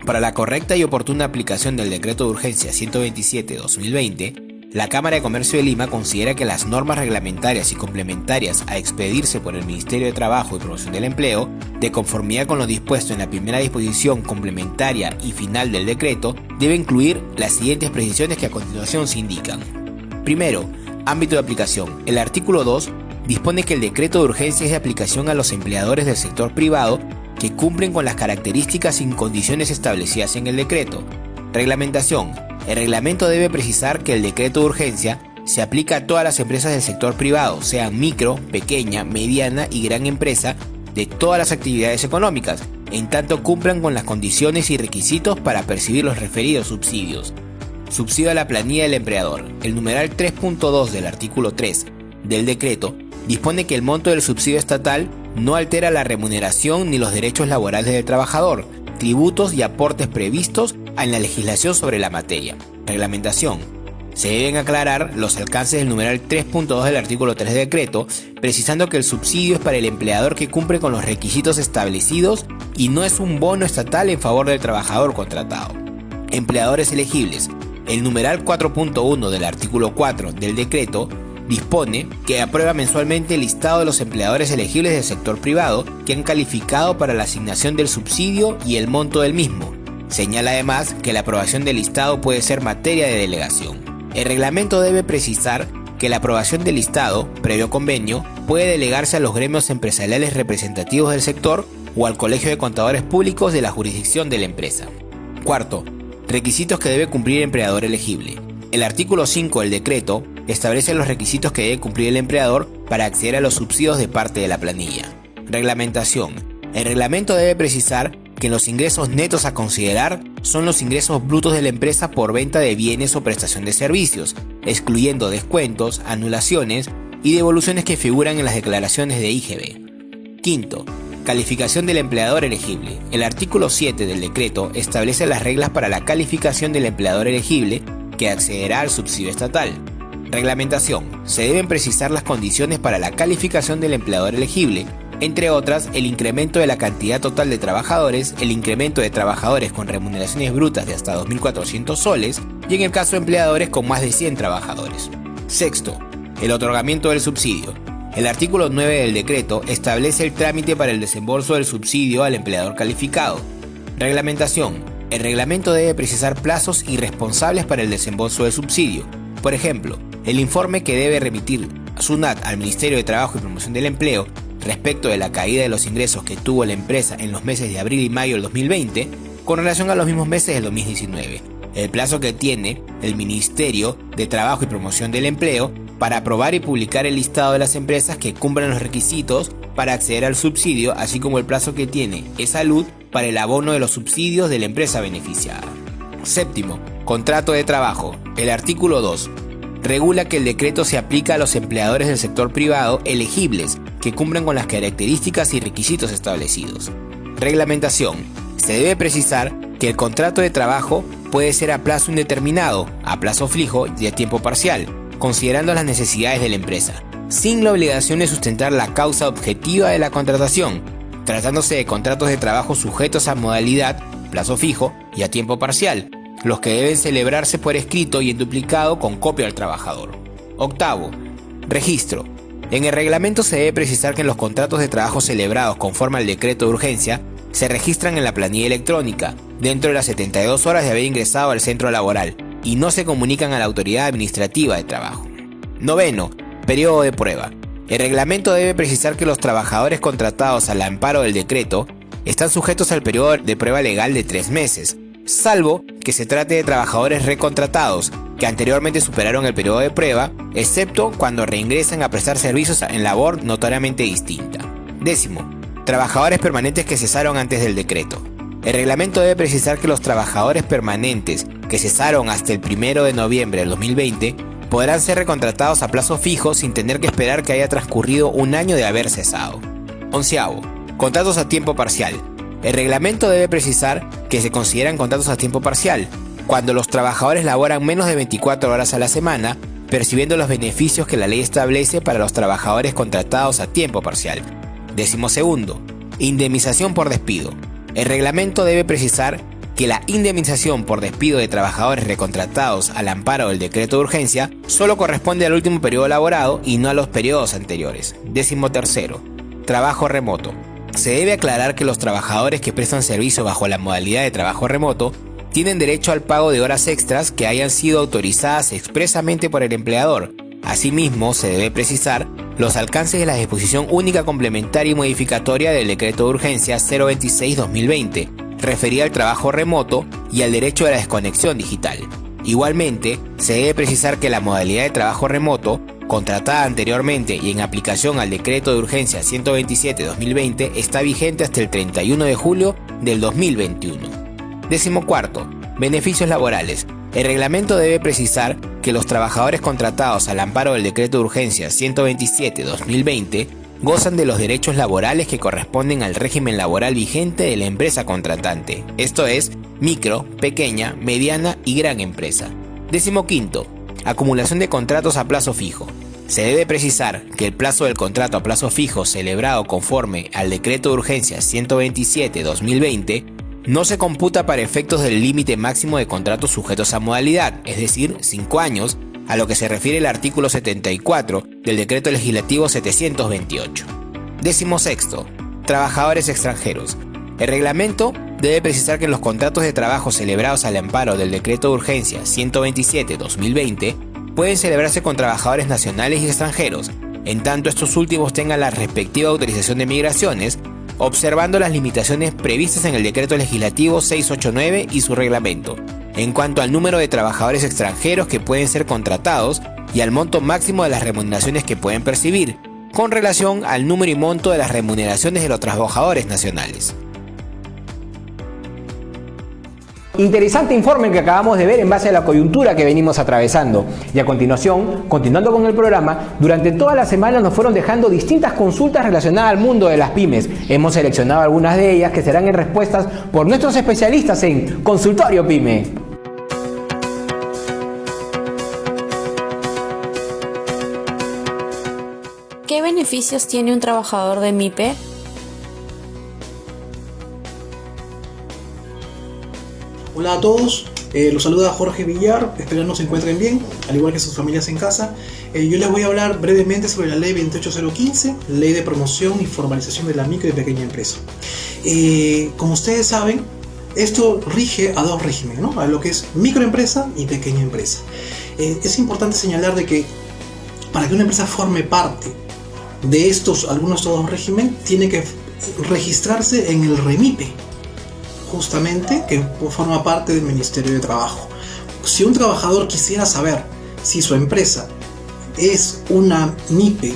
Para la correcta y oportuna aplicación del Decreto de Urgencia 127/2020, la Cámara de Comercio de Lima considera que las normas reglamentarias y complementarias a expedirse por el Ministerio de Trabajo y Promoción del Empleo, de conformidad con lo dispuesto en la primera disposición complementaria y final del decreto, debe incluir las siguientes precisiones que a continuación se indican. Primero, ámbito de aplicación. El artículo 2 dispone que el decreto de urgencia es de aplicación a los empleadores del sector privado que cumplen con las características y condiciones establecidas en el decreto. Reglamentación. El reglamento debe precisar que el decreto de urgencia se aplica a todas las empresas del sector privado, sean micro, pequeña, mediana y gran empresa, de todas las actividades económicas, en tanto cumplan con las condiciones y requisitos para percibir los referidos subsidios. Subsidio a la planilla del empleador. El numeral 3.2 del artículo 3 del decreto dispone que el monto del subsidio estatal no altera la remuneración ni los derechos laborales del trabajador, tributos y aportes previstos en la legislación sobre la materia. Reglamentación. Se deben aclarar los alcances del numeral 3.2 del artículo 3 del decreto, precisando que el subsidio es para el empleador que cumple con los requisitos establecidos y no es un bono estatal en favor del trabajador contratado. Empleadores elegibles. El numeral 4.1 del artículo 4 del decreto dispone que aprueba mensualmente el listado de los empleadores elegibles del sector privado que han calificado para la asignación del subsidio y el monto del mismo. Señala además que la aprobación del listado puede ser materia de delegación. El reglamento debe precisar que la aprobación del listado, previo convenio, puede delegarse a los gremios empresariales representativos del sector o al Colegio de Contadores Públicos de la jurisdicción de la empresa. Cuarto, Requisitos que debe cumplir el empleador elegible. El artículo 5 del decreto establece los requisitos que debe cumplir el empleador para acceder a los subsidios de parte de la planilla. Reglamentación. El reglamento debe precisar que los ingresos netos a considerar son los ingresos brutos de la empresa por venta de bienes o prestación de servicios, excluyendo descuentos, anulaciones y devoluciones que figuran en las declaraciones de IGB. Quinto, calificación del empleador elegible. El artículo 7 del decreto establece las reglas para la calificación del empleador elegible que accederá al subsidio estatal. Reglamentación. Se deben precisar las condiciones para la calificación del empleador elegible, entre otras, el incremento de la cantidad total de trabajadores, el incremento de trabajadores con remuneraciones brutas de hasta 2.400 soles y en el caso de empleadores con más de 100 trabajadores. Sexto, el otorgamiento del subsidio. El artículo 9 del decreto establece el trámite para el desembolso del subsidio al empleador calificado. Reglamentación. El reglamento debe precisar plazos y responsables para el desembolso del subsidio. Por ejemplo, el informe que debe remitir SUNAT al Ministerio de Trabajo y Promoción del Empleo respecto de la caída de los ingresos que tuvo la empresa en los meses de abril y mayo del 2020 con relación a los mismos meses del 2019. El plazo que tiene el Ministerio de Trabajo y Promoción del Empleo para aprobar y publicar el listado de las empresas que cumplan los requisitos para acceder al subsidio, así como el plazo que tiene E-Salud para el abono de los subsidios de la empresa beneficiada. Séptimo, contrato de trabajo. El artículo 2 regula que el decreto se aplica a los empleadores del sector privado elegibles que cumplan con las características y requisitos establecidos. Reglamentación. Se debe precisar que el contrato de trabajo puede ser a plazo indeterminado, a plazo fijo y a tiempo parcial, considerando las necesidades de la empresa, sin la obligación de sustentar la causa objetiva de la contratación, tratándose de contratos de trabajo sujetos a modalidad, plazo fijo y a tiempo parcial, los que deben celebrarse por escrito y en duplicado con copia al trabajador. Octavo, registro. En el reglamento se debe precisar que los contratos de trabajo celebrados conforme al decreto de urgencia se registran en la planilla electrónica dentro de las 72 horas de haber ingresado al centro laboral y no se comunican a la autoridad administrativa de trabajo. Noveno, periodo de prueba. El reglamento debe precisar que los trabajadores contratados al amparo del decreto están sujetos al periodo de prueba legal de 3 meses, salvo que se trate de trabajadores recontratados que anteriormente superaron el periodo de prueba, excepto cuando reingresan a prestar servicios en labor notoriamente distinta. Décimo, trabajadores permanentes que cesaron antes del decreto. El reglamento debe precisar que los trabajadores permanentes que cesaron hasta el 1 de noviembre del 2020 podrán ser recontratados a plazo fijo sin tener que esperar que haya transcurrido un año de haber cesado. Onceavo, contratos a tiempo parcial. El reglamento debe precisar que se consideran contratos a tiempo parcial cuando los trabajadores laboran menos de 24 horas a la semana, percibiendo los beneficios que la ley establece para los trabajadores contratados a tiempo parcial. 12º, indemnización por despido. El reglamento debe precisar que la indemnización por despido de trabajadores recontratados al amparo del decreto de urgencia solo corresponde al último periodo laborado y no a los periodos anteriores. 13º, trabajo remoto. Se debe aclarar que los trabajadores que prestan servicio bajo la modalidad de trabajo remoto tienen derecho al pago de horas extras que hayan sido autorizadas expresamente por el empleador. Asimismo, se debe precisar los alcances de la disposición única complementaria y modificatoria del decreto de urgencia 026-2020, referida al trabajo remoto y al derecho de la desconexión digital. Igualmente, se debe precisar que la modalidad de trabajo remoto, contratada anteriormente y en aplicación al decreto de urgencia 127-2020, está vigente hasta el 31 de julio del 2021. 14. Beneficios laborales. El reglamento debe precisar que los trabajadores contratados al amparo del decreto de urgencia 127-2020 gozan de los derechos laborales que corresponden al régimen laboral vigente de la empresa contratante, esto es, micro, pequeña, mediana y gran empresa. 15. Acumulación de contratos a plazo fijo. Se debe precisar que el plazo del contrato a plazo fijo celebrado conforme al decreto de urgencia 127-2020 no se computa para efectos del límite máximo de contratos sujetos a modalidad, es decir, 5 años, a lo que se refiere el artículo 74 del Decreto Legislativo 728. 16. Trabajadores extranjeros. El reglamento debe precisar que en los contratos de trabajo celebrados al amparo del Decreto de Urgencia 127-2020 pueden celebrarse con trabajadores nacionales y extranjeros, en tanto estos últimos tengan la respectiva autorización de migraciones, observando las limitaciones previstas en el Decreto Legislativo 689 y su reglamento. en cuanto al número de trabajadores extranjeros que pueden ser contratados y al monto máximo de las remuneraciones que pueden percibir, con relación al número y monto de las remuneraciones de los trabajadores nacionales. Interesante informe que acabamos de ver en base a la coyuntura que venimos atravesando. Y a continuación, continuando con el programa, durante toda la semana nos fueron dejando distintas consultas relacionadas al mundo de las pymes. Hemos seleccionado algunas de ellas que serán en respuestas por nuestros especialistas en Consultorio Pyme. ¿Qué beneficios tiene un trabajador de MIPE? Hola a todos, los saluda Jorge Villar, espero se encuentren bien, al igual que sus familias en casa. Yo les voy a hablar brevemente sobre la ley 28015, Ley de Promoción y Formalización de la Micro y Pequeña Empresa. Como ustedes saben, esto rige a dos regímenes, ¿no? A lo que es microempresa y pequeña empresa. Es importante señalar de que para que una empresa forme parte de algunos de estos dos regímenes, tiene que registrarse en el REMIPE, justamente, que forma parte del Ministerio de Trabajo. Si un trabajador quisiera saber si su empresa es una MIPE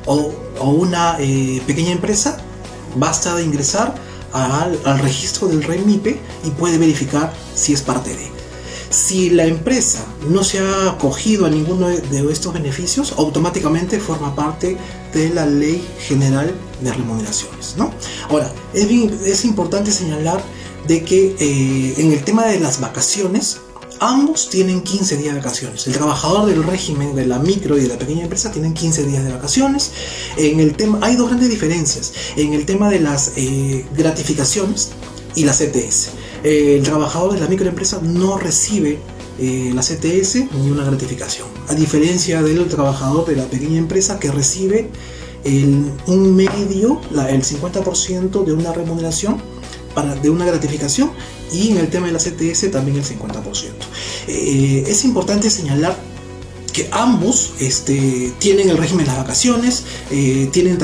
o una pequeña empresa, basta de ingresar al registro del REMIPE y puede verificar si es parte de. Si la empresa no se ha acogido a ninguno de estos beneficios, automáticamente forma parte de la Ley General de Remuneraciones, ¿no? Ahora, es importante señalar de que en el tema de las vacaciones, ambos tienen 15 días de vacaciones. El trabajador del régimen de la micro y de la pequeña empresa tienen 15 días de vacaciones. En el tema, hay dos grandes diferencias. En el tema de las gratificaciones y la CTS. El trabajador de la microempresa no recibe la CTS ni una gratificación, a diferencia del trabajador de la pequeña empresa que recibe un medio, el 50% de una remuneración de una gratificación, y en el tema de la CTS también el 50%. Es importante señalar que ambos tienen el régimen de las vacaciones, tienen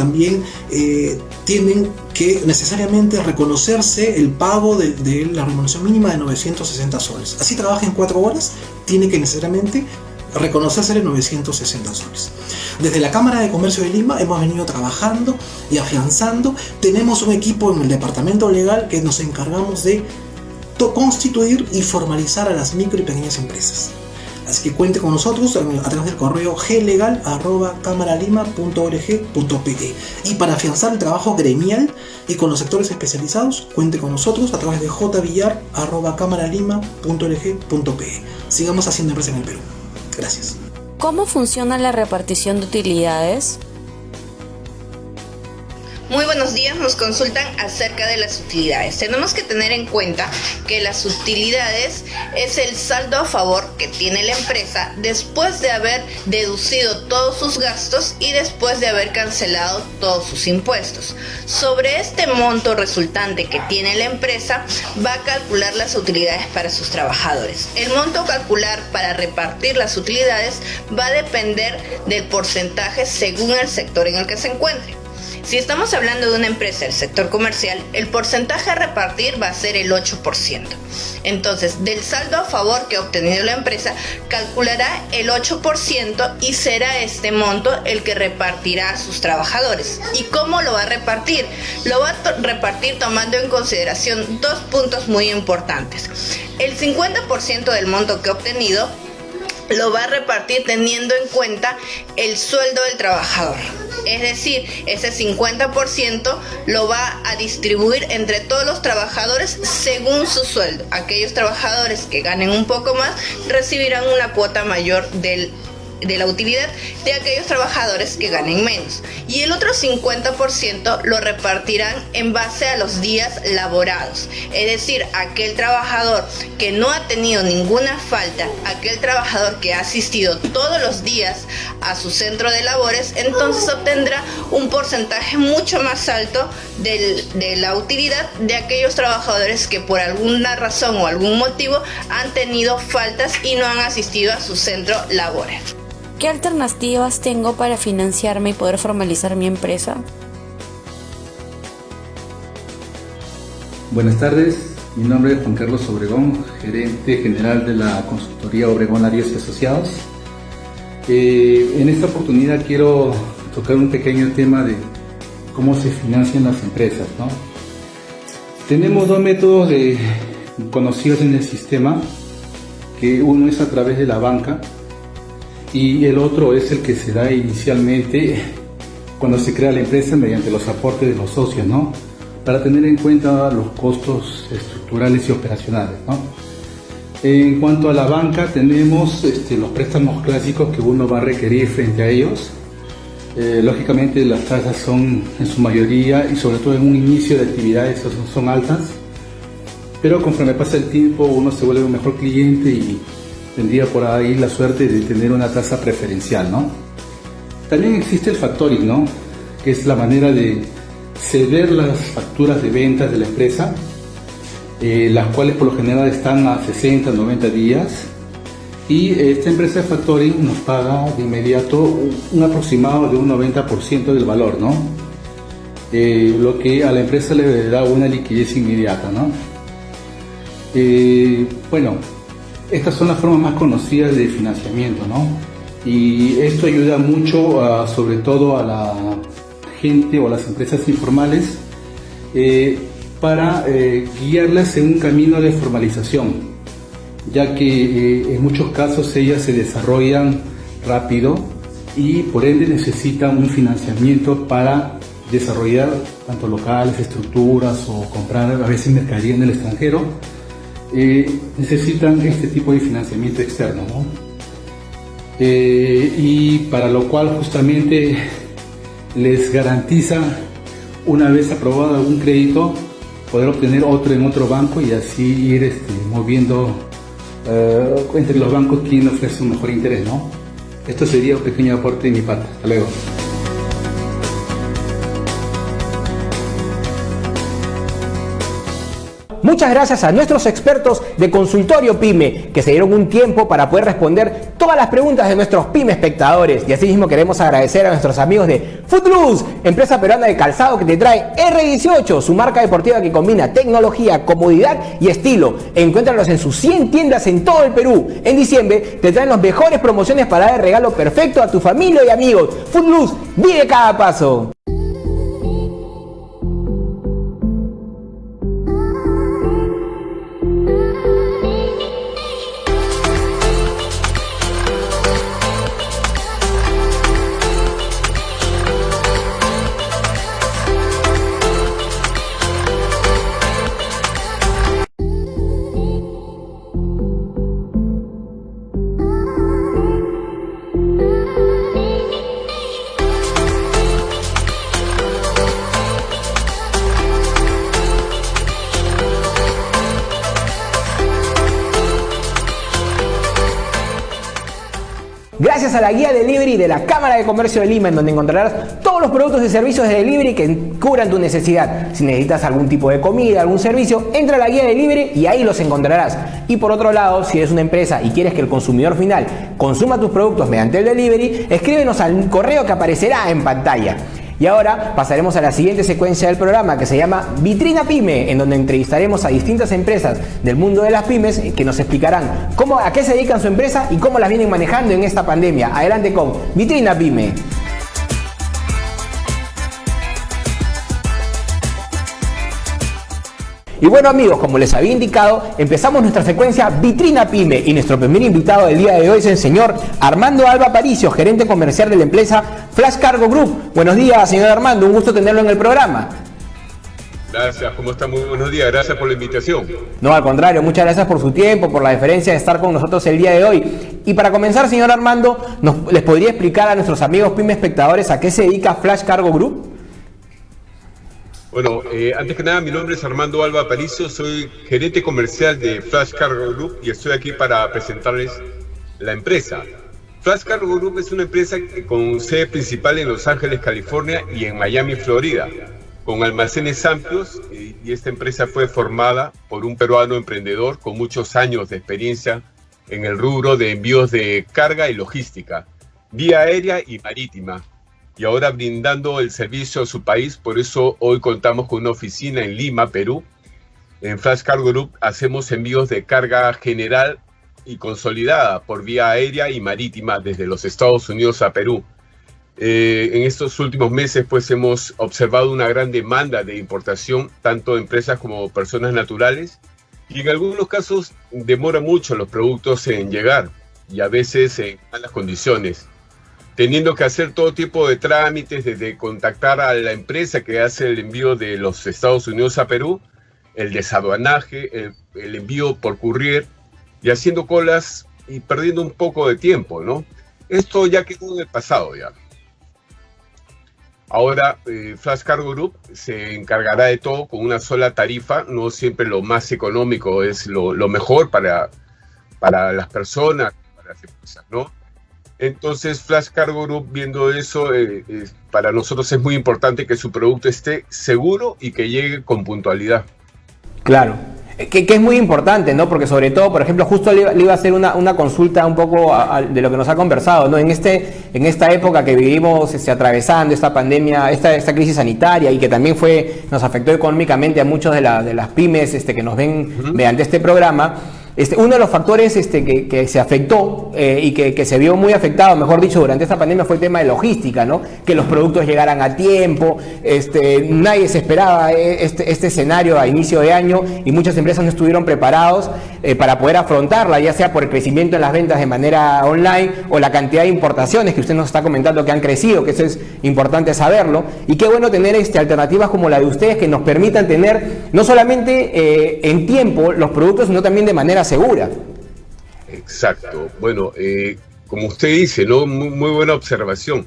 que necesariamente reconocerse el pago de la remuneración mínima de 960 soles. Así trabaja en 4 horas, tiene que necesariamente reconocerse de 960 soles. Desde la Cámara de Comercio de Lima hemos venido trabajando y afianzando. Tenemos un equipo en el departamento legal que nos encargamos de constituir y formalizar a las micro y pequeñas empresas. Así que cuente con nosotros a través del correo glegal@camaralima.org.pe. Y para afianzar el trabajo gremial y con los sectores especializados, cuente con nosotros a través de jvillar@camaralima.org.pe. Sigamos haciendo empresa en el Perú. Gracias. ¿Cómo funciona la repartición de utilidades? Muy buenos días, nos consultan acerca de las utilidades. Tenemos que tener en cuenta que las utilidades es el saldo a favor que tiene la empresa después de haber deducido todos sus gastos y después de haber cancelado todos sus impuestos. Sobre este monto resultante que tiene la empresa, va a calcular las utilidades para sus trabajadores. El monto a calcular para repartir las utilidades va a depender del porcentaje según el sector en el que se encuentre. Si estamos hablando de una empresa del sector comercial, el porcentaje a repartir va a ser el 8%. Entonces, del saldo a favor que ha obtenido la empresa, calculará el 8% y será este monto el que repartirá a sus trabajadores. ¿Y cómo lo va a repartir? Lo va a repartir tomando en consideración dos puntos muy importantes. El 50% del monto que ha obtenido lo va a repartir teniendo en cuenta el sueldo del trabajador. Es decir, ese 50% lo va a distribuir entre todos los trabajadores según su sueldo. Aquellos trabajadores que ganen un poco más recibirán una cuota mayor de la utilidad de aquellos trabajadores que ganen menos. Y el otro 50% lo repartirán en base a los días laborados. Es decir, aquel trabajador que no ha tenido ninguna falta, aquel trabajador que ha asistido todos los días a su centro de labores, entonces obtendrá un porcentaje mucho más alto de la utilidad de aquellos trabajadores que por alguna razón o algún motivo han tenido faltas y no han asistido a su centro laboral. ¿Qué alternativas tengo para financiarme y poder formalizar mi empresa? Buenas tardes, Mi nombre es Juan Carlos Obregón, gerente general de la consultoría Obregón Arias y Asociados. En esta oportunidad quiero tocar un pequeño tema de cómo se financian las empresas, ¿no? Tenemos dos métodos conocidos en el sistema, que uno es a través de la banca y el otro es el que se da inicialmente cuando se crea la empresa mediante los aportes de los socios, ¿no? Para tener en cuenta los costos estructurales y operacionales, ¿no? En cuanto a la banca, tenemos los préstamos clásicos que uno va a requerir frente a ellos. Lógicamente las tasas son en su mayoría y sobre todo en un inicio de actividades son altas, pero conforme pasa el tiempo uno se vuelve un mejor cliente y tendría por ahí la suerte de tener una tasa preferencial, ¿no? También existe el factoring, ¿no? Que es la manera de ceder las facturas de ventas de la empresa, las cuales por lo general están a 60, 90 días, y esta empresa de factoring nos paga de inmediato un aproximado de un 90% del valor, ¿no? Lo que a la empresa le da una liquidez inmediata, ¿no? Bueno, estas son las formas más conocidas de financiamiento, ¿no? Y esto ayuda mucho sobre todo a la gente o a las empresas informales para guiarlas en un camino de formalización, ya que en muchos casos ellas se desarrollan rápido y por ende necesitan un financiamiento para desarrollar tanto locales, estructuras o comprar a veces mercadería en el extranjero. Necesitan este tipo de financiamiento externo, ¿no? Y para lo cual justamente les garantiza, una vez aprobado algún crédito, poder obtener otro en otro banco y así ir moviendo entre los bancos quién ofrece un mejor interés, ¿no? Esto sería un pequeño aporte de mi parte. Hasta luego. Muchas gracias a nuestros expertos de Consultorio Pyme que se dieron un tiempo para poder responder todas las preguntas de nuestros Pyme espectadores. Y asimismo queremos agradecer a nuestros amigos de Footloose, empresa peruana de calzado que te trae R18, su marca deportiva que combina tecnología, comodidad y estilo. Encuéntralos en sus 100 tiendas en todo el Perú. En diciembre te traen las mejores promociones para dar el regalo perfecto a tu familia y amigos. Footloose, vive cada paso. Gracias a la guía Delivery de la Cámara de Comercio de Lima, en donde encontrarás todos los productos y servicios de Delivery que cubran tu necesidad. Si necesitas algún tipo de comida, algún servicio, entra a la guía Delivery y ahí los encontrarás. Y por otro lado, si eres una empresa y quieres que el consumidor final consuma tus productos mediante el Delivery, escríbenos al correo que aparecerá en pantalla. Y ahora pasaremos a la siguiente secuencia del programa, que se llama Vitrina Pyme, en donde entrevistaremos a distintas empresas del mundo de las pymes que nos explicarán a qué se dedican su empresa y cómo las vienen manejando en esta pandemia. Adelante con Vitrina Pyme. Y bueno amigos, como les había indicado, empezamos nuestra secuencia Vitrina Pyme y nuestro primer invitado del día de hoy es el señor Armando Alba Aparicio, gerente comercial de la empresa Flash Cargo Group. Buenos días, señor Armando, un gusto tenerlo en el programa. Gracias, ¿cómo está? Muy buenos días, gracias por la invitación. No, al contrario, muchas gracias por su tiempo, por la deferencia de estar con nosotros el día de hoy. Y para comenzar, señor Armando, ¿les podría explicar a nuestros amigos Pyme espectadores a qué se dedica Flash Cargo Group? Bueno, antes que nada, mi nombre es Armando Alba Aparicio, soy gerente comercial de Flash Cargo Group y estoy aquí para presentarles la empresa. Flash Cargo Group es una empresa con sede principal en Los Ángeles, California y en Miami, Florida, con almacenes amplios, y esta empresa fue formada por un peruano emprendedor con muchos años de experiencia en el rubro de envíos de carga y logística, vía aérea y marítima, y ahora brindando el servicio a su país. Por eso hoy contamos con una oficina en Lima, Perú, En Flash Cargo Group hacemos envíos de carga general y consolidada por vía aérea y marítima desde los Estados Unidos a Perú. En estos últimos meses pues hemos observado una gran demanda de importación, tanto de empresas como personas naturales, y en algunos casos demora mucho los productos en llegar y a veces en malas condiciones, teniendo que hacer todo tipo de trámites, desde contactar a la empresa que hace el envío de los Estados Unidos a Perú, el desaduanaje, el envío por courier, y haciendo colas y perdiendo un poco de tiempo, ¿no? Esto ya quedó en el pasado ya. Ahora Flash Cargo Group se encargará de todo con una sola tarifa. No siempre lo más económico es lo mejor para las personas, para las empresas, ¿no? Entonces Flash Cargo Group, viendo eso, para nosotros es muy importante que su producto esté seguro y que llegue con puntualidad. Claro, que es muy importante, ¿no? Porque sobre todo, por ejemplo, justo le iba a hacer una consulta un poco de lo que nos ha conversado, ¿no? En esta época que vivimos atravesando esta pandemia, esta crisis sanitaria, y que también nos afectó económicamente a muchos de las pymes que nos ven mediante este programa. Uno de los factores que se afectó y que se vio muy afectado, mejor dicho, durante esta pandemia fue el tema de logística, ¿no? Que los productos llegaran a tiempo. Nadie se esperaba este escenario a inicio de año, y muchas empresas no estuvieron preparados para poder afrontarla, ya sea por el crecimiento en las ventas de manera online o la cantidad de importaciones que usted nos está comentando que han crecido, que eso es importante saberlo. Y qué bueno tener alternativas como la de ustedes, que nos permitan tener no solamente en tiempo los productos, sino también de manera segura. Exacto. Bueno, como usted dice, ¿no? Muy buena observación.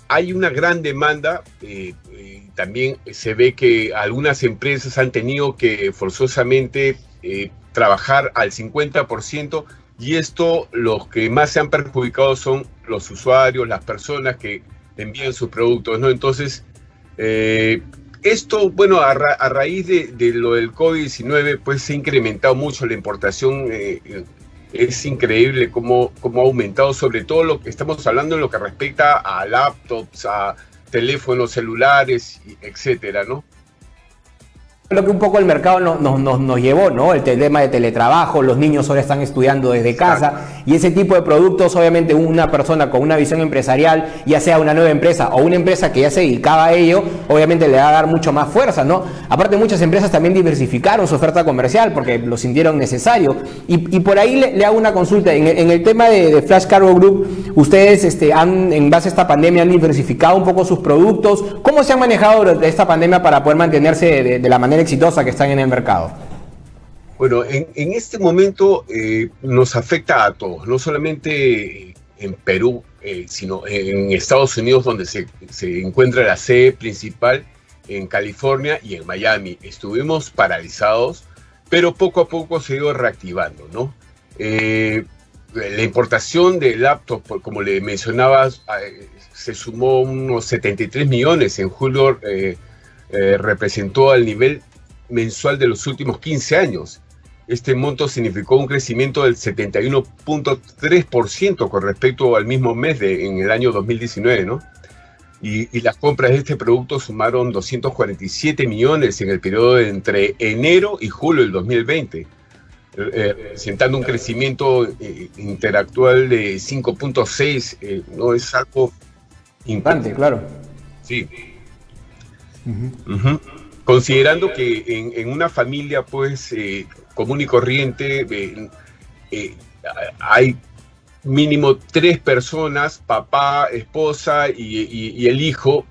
Hay una gran demanda. También se ve que algunas empresas han tenido que forzosamente trabajar al 50%, y esto, los que más se han perjudicado son los usuarios, las personas que envían sus productos, ¿no? Entonces, esto, bueno, a raíz de lo del COVID-19, pues se ha incrementado mucho la importación. Es increíble cómo ha aumentado, sobre todo lo que estamos hablando en lo que respecta a laptops, a teléfonos celulares, etcétera, ¿no? Lo que un poco el mercado nos llevó, ¿no? El tema de teletrabajo, los niños ahora están estudiando desde casa, y ese tipo de productos, obviamente una persona con una visión empresarial, ya sea una nueva empresa o una empresa que ya se dedicaba a ello, obviamente le va a dar mucho más fuerza, ¿no? Aparte, muchas empresas también diversificaron su oferta comercial porque lo sintieron necesario. Y por ahí le hago una consulta. En el tema de Flash Cargo Group, ustedes en base a esta pandemia han diversificado un poco sus productos. ¿Cómo se han manejado durante esta pandemia para poder mantenerse de la manera exitosa que están en el mercado? Bueno, en este momento nos afecta a todos, no solamente en Perú, sino en Estados Unidos, donde se encuentra la sede principal, en California y en Miami. Estuvimos paralizados, pero poco a poco se ha ido reactivando, ¿no? La importación de laptops, como le mencionabas, se sumó unos 73 millones. En julio representó al nivel mensual de los últimos 15 años. Este monto significó un crecimiento del 71.3% con respecto al mismo mes en el año 2019, ¿no? Y las compras de este producto sumaron 247 millones en el periodo de entre enero y julio del 2020, representando un crecimiento interactual de 5.6, ¿no? Es algo importante, claro. Sí. Considerando que en una familia pues común y corriente hay mínimo 3 personas, papá, esposa y el hijo,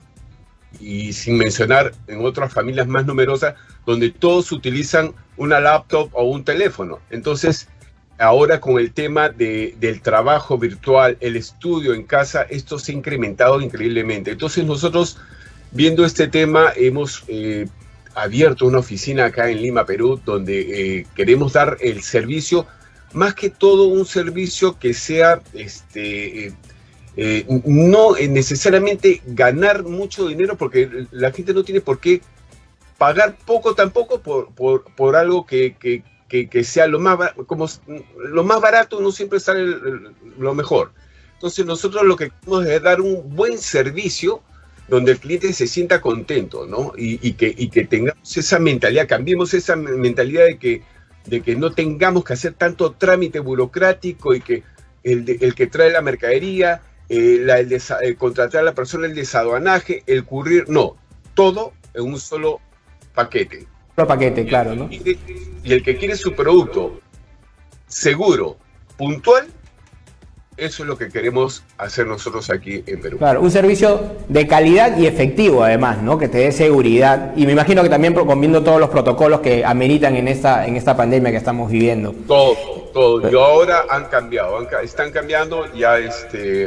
y sin mencionar en otras familias más numerosas, donde todos utilizan una laptop o un teléfono. Entonces, ahora con el tema del trabajo virtual, el estudio en casa, esto se ha incrementado increíblemente. Entonces nosotros, viendo este tema, hemos abierto una oficina acá en Lima, Perú, donde queremos dar el servicio, más que todo un servicio que sea no necesariamente ganar mucho dinero, porque la gente no tiene por qué pagar poco tampoco por algo que sea lo más barato. No siempre sale lo mejor. Entonces nosotros lo que queremos es dar un buen servicio donde el cliente se sienta contento, ¿no? Y que tengamos esa mentalidad, cambiemos esa mentalidad de que no tengamos que hacer tanto trámite burocrático y que el que trae la mercadería, contratar a la persona, el desaduanaje, el currir, no, todo en un solo paquete. Paquete, claro, ¿no? Y el que quiere su producto seguro, puntual, eso es lo que queremos hacer nosotros aquí en Perú. Claro, un servicio de calidad y efectivo además, ¿no? Que te dé seguridad. Y me imagino que también viendo todos los protocolos que ameritan en esta pandemia que estamos viviendo. Todo. Y ahora han cambiado, están cambiando, ya se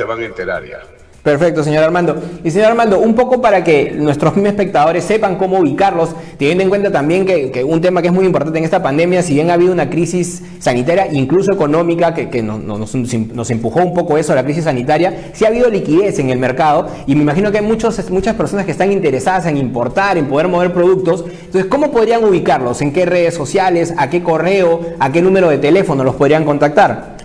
van a enterar ya. Perfecto, señor Armando. Y señor Armando, un poco para que nuestros mismos espectadores sepan cómo ubicarlos, teniendo en cuenta también que un tema que es muy importante en esta pandemia, si bien ha habido una crisis sanitaria, incluso económica, que nos empujó un poco eso, la crisis sanitaria, sí ha habido liquidez en el mercado, y me imagino que hay muchas personas que están interesadas en importar, en poder mover productos. Entonces, ¿cómo podrían ubicarlos? ¿En qué redes sociales? ¿A qué correo? ¿A qué número de teléfono los podrían contactar?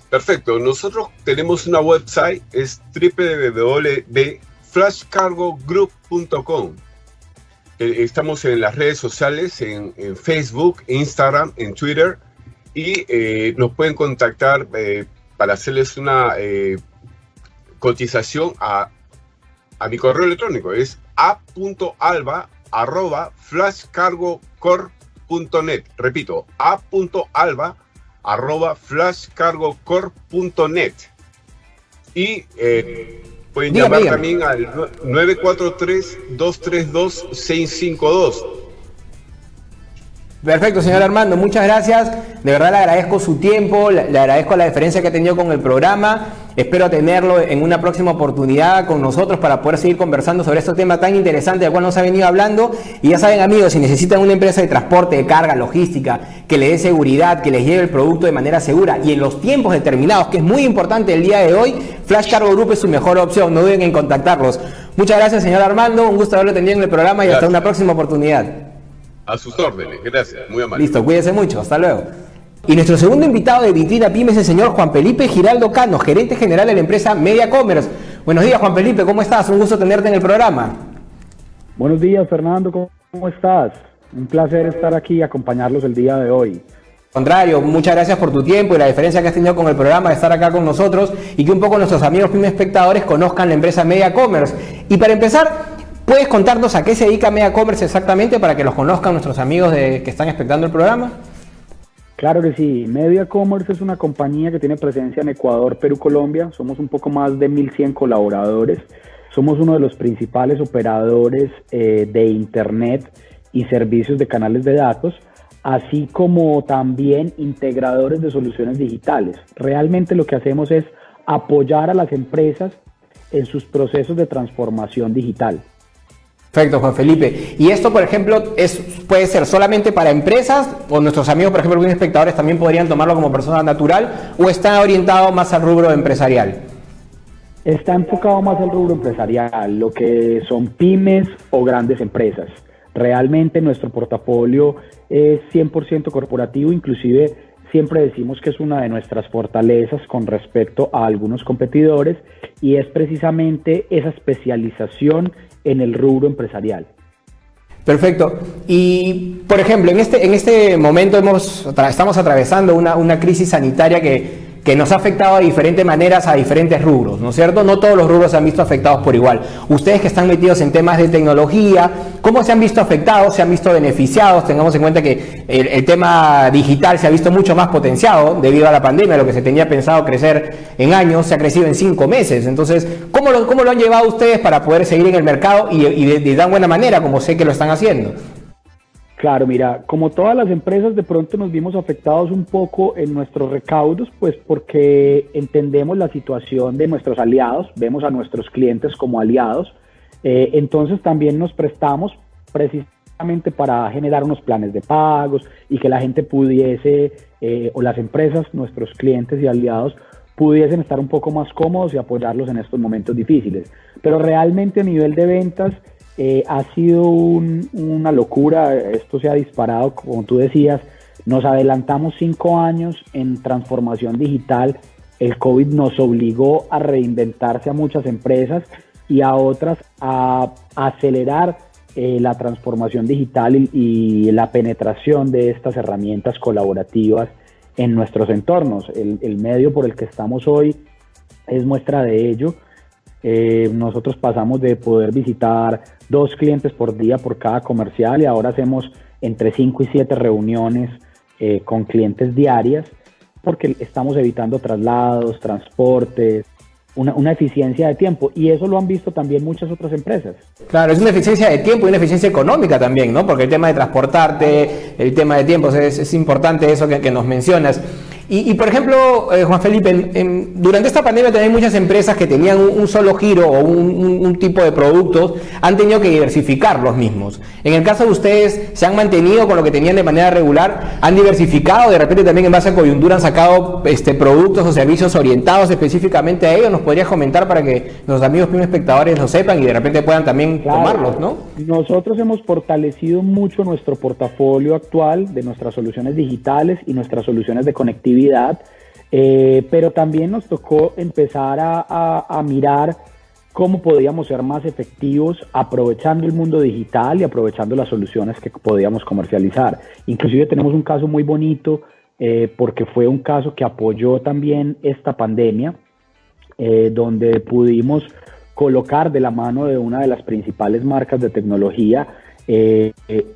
Perfecto, nosotros tenemos una website, es www.flashcargogroup.com. Estamos en las redes sociales, en Facebook, Instagram, en Twitter, y nos pueden contactar para hacerles una cotización a mi correo electrónico, es a.alba@flashcargocorp.net. Repito, a.alba@flashcargocorp.net. Y pueden llamar también al 943-232-652. Perfecto, señor Armando, muchas gracias. De verdad le agradezco su tiempo, le agradezco la diferencia que ha tenido con el programa. Espero tenerlo en una próxima oportunidad con nosotros para poder seguir conversando sobre este tema tan interesante del cual nos ha venido hablando. Y ya saben, amigos, si necesitan una empresa de transporte, de carga, logística, que les dé seguridad, que les lleve el producto de manera segura y en los tiempos determinados, que es muy importante el día de hoy, Flash Cargo Group es su mejor opción. No duden en contactarlos. Muchas gracias, señor Armando. Un gusto haberlo tenido en el programa y hasta una próxima oportunidad. A sus órdenes, gracias, muy amable. Listo, cuídense mucho, hasta luego. Y nuestro segundo invitado de Vitrina Pyme es el señor Juan Felipe Giraldo Cano, gerente general de la empresa Media Commerce. Buenos días, Juan Felipe, ¿cómo estás? Un gusto tenerte en el programa. Buenos días, Fernando, ¿cómo estás? Un placer estar aquí y acompañarlos el día de hoy. Contrario, muchas gracias por tu tiempo y la diferencia que has tenido con el programa de estar acá con nosotros y que un poco nuestros amigos pyme espectadores conozcan la empresa Media Commerce. Y para empezar, ¿puedes contarnos a qué se dedica Media Commerce exactamente para que los conozcan nuestros amigos que están expectando el programa? Claro que sí. Media Commerce es una compañía que tiene presencia en Ecuador, Perú, Colombia. Somos un poco más de 1.100 colaboradores. Somos uno de los principales operadores de Internet y servicios de canales de datos, así como también integradores de soluciones digitales. Realmente lo que hacemos es apoyar a las empresas en sus procesos de transformación digital. Perfecto, Juan Felipe. ¿Y esto, por ejemplo, puede ser solamente para empresas o nuestros amigos, por ejemplo, algunos espectadores también podrían tomarlo como persona natural o está orientado más al rubro empresarial? Está enfocado más al rubro empresarial, lo que son pymes o grandes empresas. Realmente nuestro portafolio es 100% corporativo, inclusive siempre decimos que es una de nuestras fortalezas con respecto a algunos competidores y es precisamente esa especialización en el rubro empresarial. Perfecto. Y, por ejemplo, en este momento estamos atravesando una crisis sanitaria que nos ha afectado de diferentes maneras a diferentes rubros, ¿no es cierto? No todos los rubros se han visto afectados por igual. Ustedes que están metidos en temas de tecnología, ¿cómo se han visto afectados? ¿Se han visto beneficiados? Tengamos en cuenta que el tema digital se ha visto mucho más potenciado debido a la pandemia. Lo que se tenía pensado crecer en años se ha crecido en 5 meses. Entonces, ¿cómo lo han llevado ustedes para poder seguir en el mercado y de tan buena manera como sé que lo están haciendo? Claro, mira, como todas las empresas de pronto nos vimos afectados un poco en nuestros recaudos, pues porque entendemos la situación de nuestros aliados, vemos a nuestros clientes como aliados, entonces también nos prestamos precisamente para generar unos planes de pagos y que la gente pudiese, o las empresas, nuestros clientes y aliados, pudiesen estar un poco más cómodos y apoyarlos en estos momentos difíciles. Pero realmente a nivel de ventas, ha sido una locura, esto se ha disparado, como tú decías, nos adelantamos 5 años en transformación digital, el COVID nos obligó a reinventarse a muchas empresas, y a otras a acelerar la transformación digital y la penetración de estas herramientas colaborativas en nuestros entornos. El medio por el que estamos hoy es muestra de ello. Nosotros pasamos de poder visitar 2 clientes por día por cada comercial y ahora hacemos entre 5 y 7 reuniones con clientes diarias, porque estamos evitando traslados, transportes, una eficiencia de tiempo, y eso lo han visto también muchas otras empresas. Claro, es una eficiencia de tiempo y una eficiencia económica también, ¿no? Porque el tema de transportarte, el tema de tiempos, es importante eso que nos mencionas. Y por ejemplo, Juan Felipe, durante esta pandemia también muchas empresas que tenían un solo giro o un tipo de productos han tenido que diversificar los mismos. En el caso de ustedes, ¿se han mantenido con lo que tenían de manera regular? ¿Han diversificado? De repente también en base a coyuntura han sacado productos o servicios orientados específicamente a ellos. ¿Nos podrías comentar para que los amigos espectadores lo sepan y de repente puedan también tomarlos, ¿no? Nosotros hemos fortalecido mucho nuestro portafolio actual de nuestras soluciones digitales y nuestras soluciones de conectividad. Pero también nos tocó empezar a mirar cómo podíamos ser más efectivos aprovechando el mundo digital y aprovechando las soluciones que podíamos comercializar. Inclusive tenemos un caso muy bonito porque fue un caso que apoyó también esta pandemia, donde pudimos colocar de la mano de una de las principales marcas de tecnología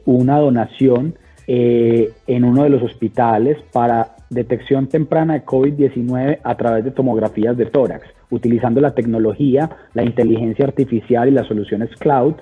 una donación en uno de los hospitales para detección temprana de COVID-19 a través de tomografías de tórax, utilizando la tecnología, la inteligencia artificial y las soluciones cloud,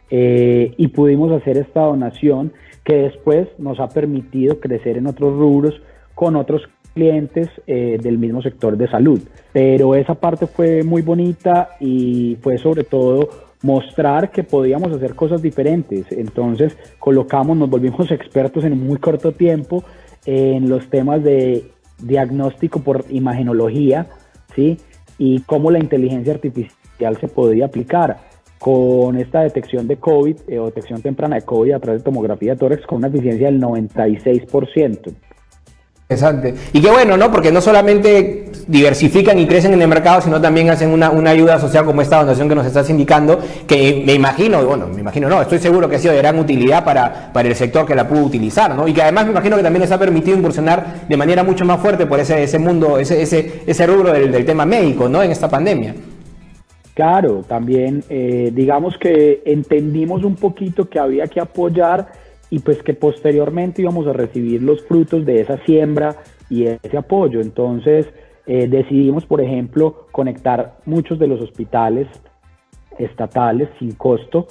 y pudimos hacer esta donación que después nos ha permitido crecer en otros rubros con otros clientes del mismo sector de salud. Pero esa parte fue muy bonita y fue sobre todo mostrar que podíamos hacer cosas diferentes. Entonces nos volvimos expertos en un muy corto tiempo en los temas de diagnóstico por imagenología, ¿sí? Y cómo la inteligencia artificial se podía aplicar con esta detección de COVID o detección temprana de COVID a través de tomografía de tórax con una eficiencia del 96%. Interesante. Y qué bueno, ¿no? Porque no solamente diversifican y crecen en el mercado, sino también hacen una ayuda social como esta donación que nos estás indicando, que me imagino, estoy seguro que ha sido de gran utilidad para el sector que la pudo utilizar, ¿no? Y que además me imagino que también les ha permitido incursionar de manera mucho más fuerte por ese mundo, ese rubro del tema médico, ¿no? En esta pandemia. Claro, también digamos que entendimos un poquito que había que apoyar y pues que posteriormente íbamos a recibir los frutos de esa siembra y ese apoyo. Entonces decidimos, por ejemplo, conectar muchos de los hospitales estatales sin costo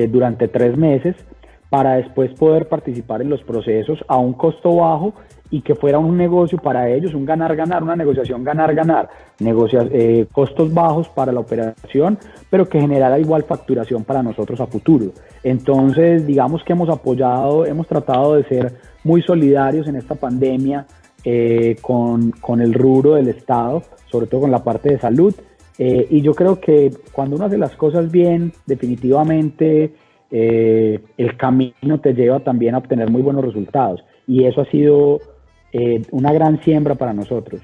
durante 3 meses para después poder participar en los procesos a un costo bajo y que fuera un negocio para ellos, un ganar-ganar, una negociación ganar-ganar, costos bajos para la operación, pero que generara igual facturación para nosotros a futuro. Entonces, digamos que hemos tratado de ser muy solidarios en esta pandemia con el rubro del Estado, sobre todo con la parte de salud, y yo creo que cuando uno hace las cosas bien, definitivamente el camino te lleva también a obtener muy buenos resultados, y eso ha sido una gran siembra para nosotros.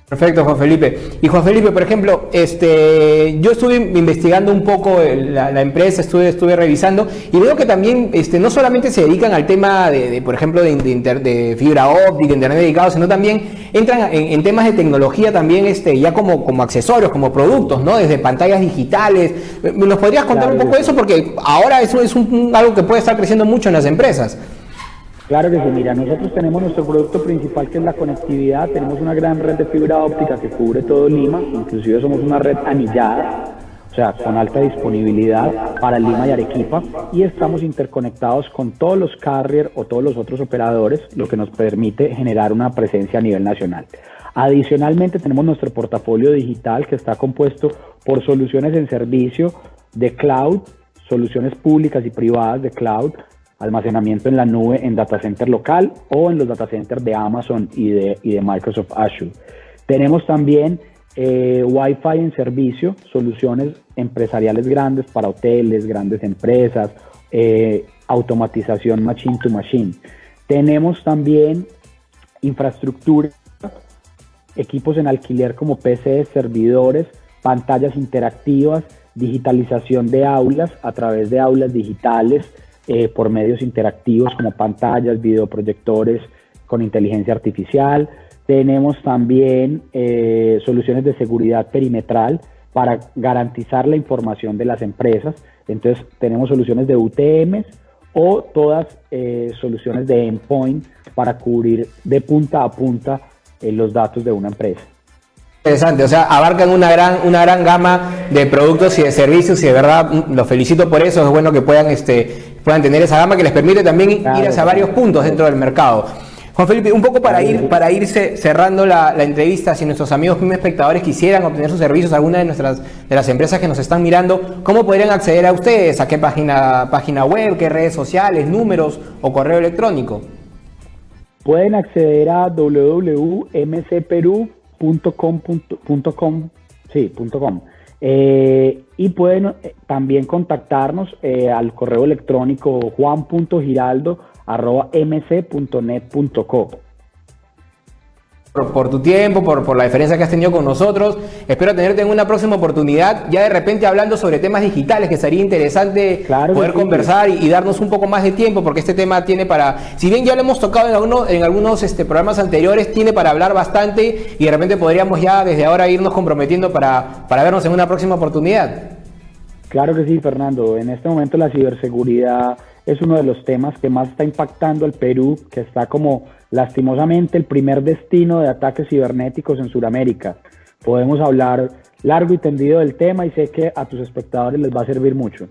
Perfecto, Juan Felipe. Y Juan Felipe, por ejemplo, yo estuve investigando un poco la empresa, estuve revisando y veo que también no solamente se dedican al tema por ejemplo, de fibra óptica, internet dedicado, sino también entran en temas de tecnología también, ya como accesorios, como productos, ¿no? Desde pantallas digitales. ¿Nos podrías contar un poco de eso? Porque ahora eso es algo que puede estar creciendo mucho en las empresas. Claro que sí, mira, nosotros tenemos nuestro producto principal que es la conectividad, tenemos una gran red de fibra óptica que cubre todo Lima, inclusive somos una red anillada, o sea, con alta disponibilidad para Lima y Arequipa, y estamos interconectados con todos los carriers o todos los otros operadores, lo que nos permite generar una presencia a nivel nacional. Adicionalmente tenemos nuestro portafolio digital que está compuesto por soluciones en servicio de cloud, soluciones públicas y privadas de cloud, almacenamiento en la nube en data center local o en los data centers de Amazon y de Microsoft Azure. Tenemos también Wi-Fi en servicio, soluciones empresariales grandes para hoteles, grandes empresas, automatización machine to machine. Tenemos también infraestructura, equipos en alquiler como PCs, servidores, pantallas interactivas digitalización de aulas a través de aulas digitales por medios interactivos como pantallas, videoproyectores con inteligencia artificial. Tenemos también soluciones de seguridad perimetral para garantizar la información de las empresas. Entonces tenemos soluciones de UTMs o todas soluciones de endpoint para cubrir de punta a punta los datos de una empresa. Interesante, o sea, abarcan una gran gama de productos y de servicios, y de verdad los felicito por eso. Es bueno que puedan tener esa gama que les permite también ir hacia varios puntos dentro del mercado. Juan Felipe, un poco para irse cerrando la entrevista, si nuestros amigos pyme espectadores quisieran obtener sus servicios, alguna de las empresas que nos están mirando, ¿cómo podrían acceder a ustedes? ¿A qué página web, qué redes sociales, números o correo electrónico? Pueden acceder a www.mcperu.com. Y pueden también contactarnos al correo electrónico juan.giraldo@mc.net.co. Por tu tiempo, por la diferencia que has tenido con nosotros. Espero tenerte en una próxima oportunidad, ya de repente hablando sobre temas digitales, que sería interesante poder conversar y darnos un poco más de tiempo, porque este tema tiene si bien ya lo hemos tocado en algunos programas anteriores, tiene para hablar bastante, y de repente podríamos ya desde ahora irnos comprometiendo para vernos en una próxima oportunidad. Claro que sí, Fernando. En este momento la ciberseguridad es uno de los temas que más está impactando al Perú, que está como lastimosamente el primer destino de ataques cibernéticos en Sudamérica. Podemos hablar largo y tendido del tema y sé que a tus espectadores les va a servir mucho.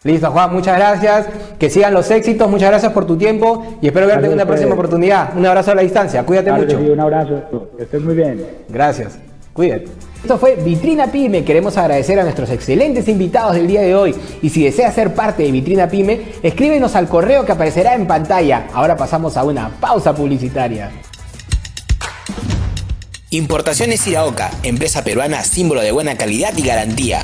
Listo, Juan, muchas gracias, que sigan los éxitos, muchas gracias por tu tiempo y espero verte en una próxima oportunidad. Un abrazo a la distancia, cuídate mucho. Sí, un abrazo, que estés muy bien. Gracias, cuídate. Esto fue Vitrina Pyme. Queremos agradecer a nuestros excelentes invitados del día de hoy. Y si deseas ser parte de Vitrina Pyme, escríbenos al correo que aparecerá en pantalla. Ahora pasamos a una pausa publicitaria. Importaciones Iraoka, empresa peruana símbolo de buena calidad y garantía.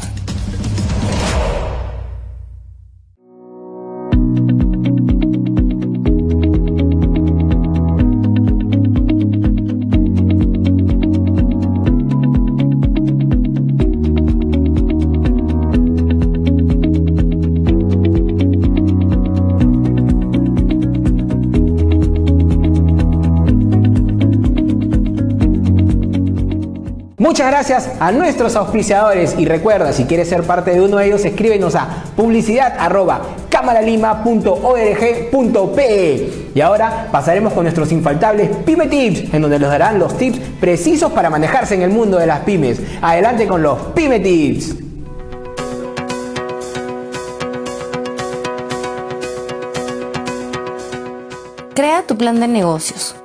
Muchas gracias a nuestros auspiciadores y recuerda, si quieres ser parte de uno de ellos, escríbenos a publicidad@camaralima.org.pe. Y ahora pasaremos con nuestros infaltables Pyme Tips, en donde nos darán los tips precisos para manejarse en el mundo de las pymes. Adelante con los Pyme Tips. Crea tu plan de negocios.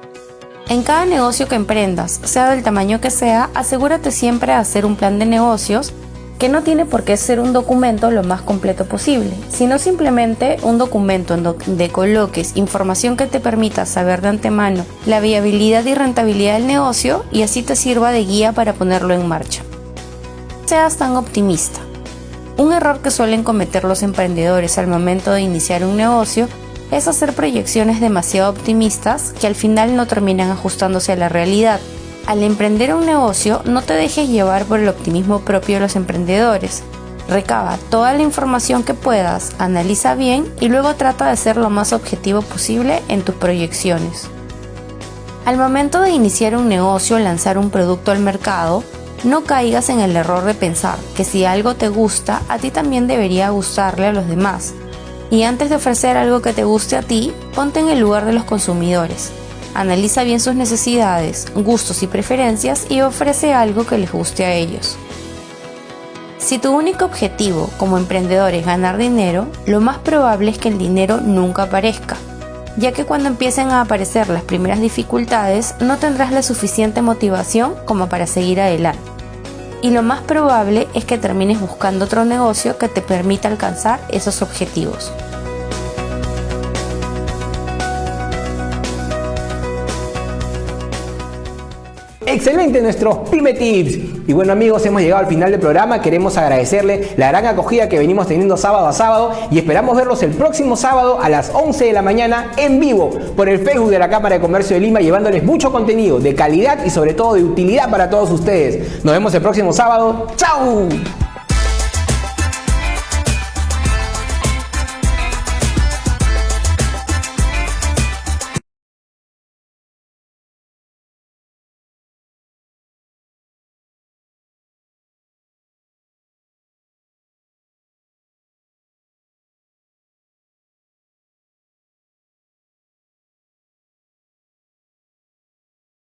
En cada negocio que emprendas, sea del tamaño que sea, asegúrate siempre de hacer un plan de negocios que no tiene por qué ser un documento lo más completo posible, sino simplemente un documento en donde coloques información que te permita saber de antemano la viabilidad y rentabilidad del negocio y así te sirva de guía para ponerlo en marcha. No seas tan optimista. Un error que suelen cometer los emprendedores al momento de iniciar un negocio es hacer proyecciones demasiado optimistas que al final no terminan ajustándose a la realidad. Al emprender un negocio, no te dejes llevar por el optimismo propio de los emprendedores. Recaba toda la información que puedas, analiza bien y luego trata de ser lo más objetivo posible en tus proyecciones. Al momento de iniciar un negocio o lanzar un producto al mercado, no caigas en el error de pensar que si algo te gusta, a ti también debería gustarle a los demás. Y antes de ofrecer algo que te guste a ti, ponte en el lugar de los consumidores. Analiza bien sus necesidades, gustos y preferencias y ofrece algo que les guste a ellos. Si tu único objetivo como emprendedor es ganar dinero, lo más probable es que el dinero nunca aparezca, ya que cuando empiecen a aparecer las primeras dificultades, no tendrás la suficiente motivación como para seguir adelante. Y lo más probable es que termines buscando otro negocio que te permita alcanzar esos objetivos. Excelente nuestros Pyme Tips. Y bueno amigos, hemos llegado al final del programa. Queremos agradecerle la gran acogida que venimos teniendo sábado a sábado y esperamos verlos el próximo sábado a las 11 de la mañana en vivo por el Facebook de la Cámara de Comercio de Lima, llevándoles mucho contenido de calidad y sobre todo de utilidad para todos ustedes. Nos vemos el próximo sábado. ¡Chao!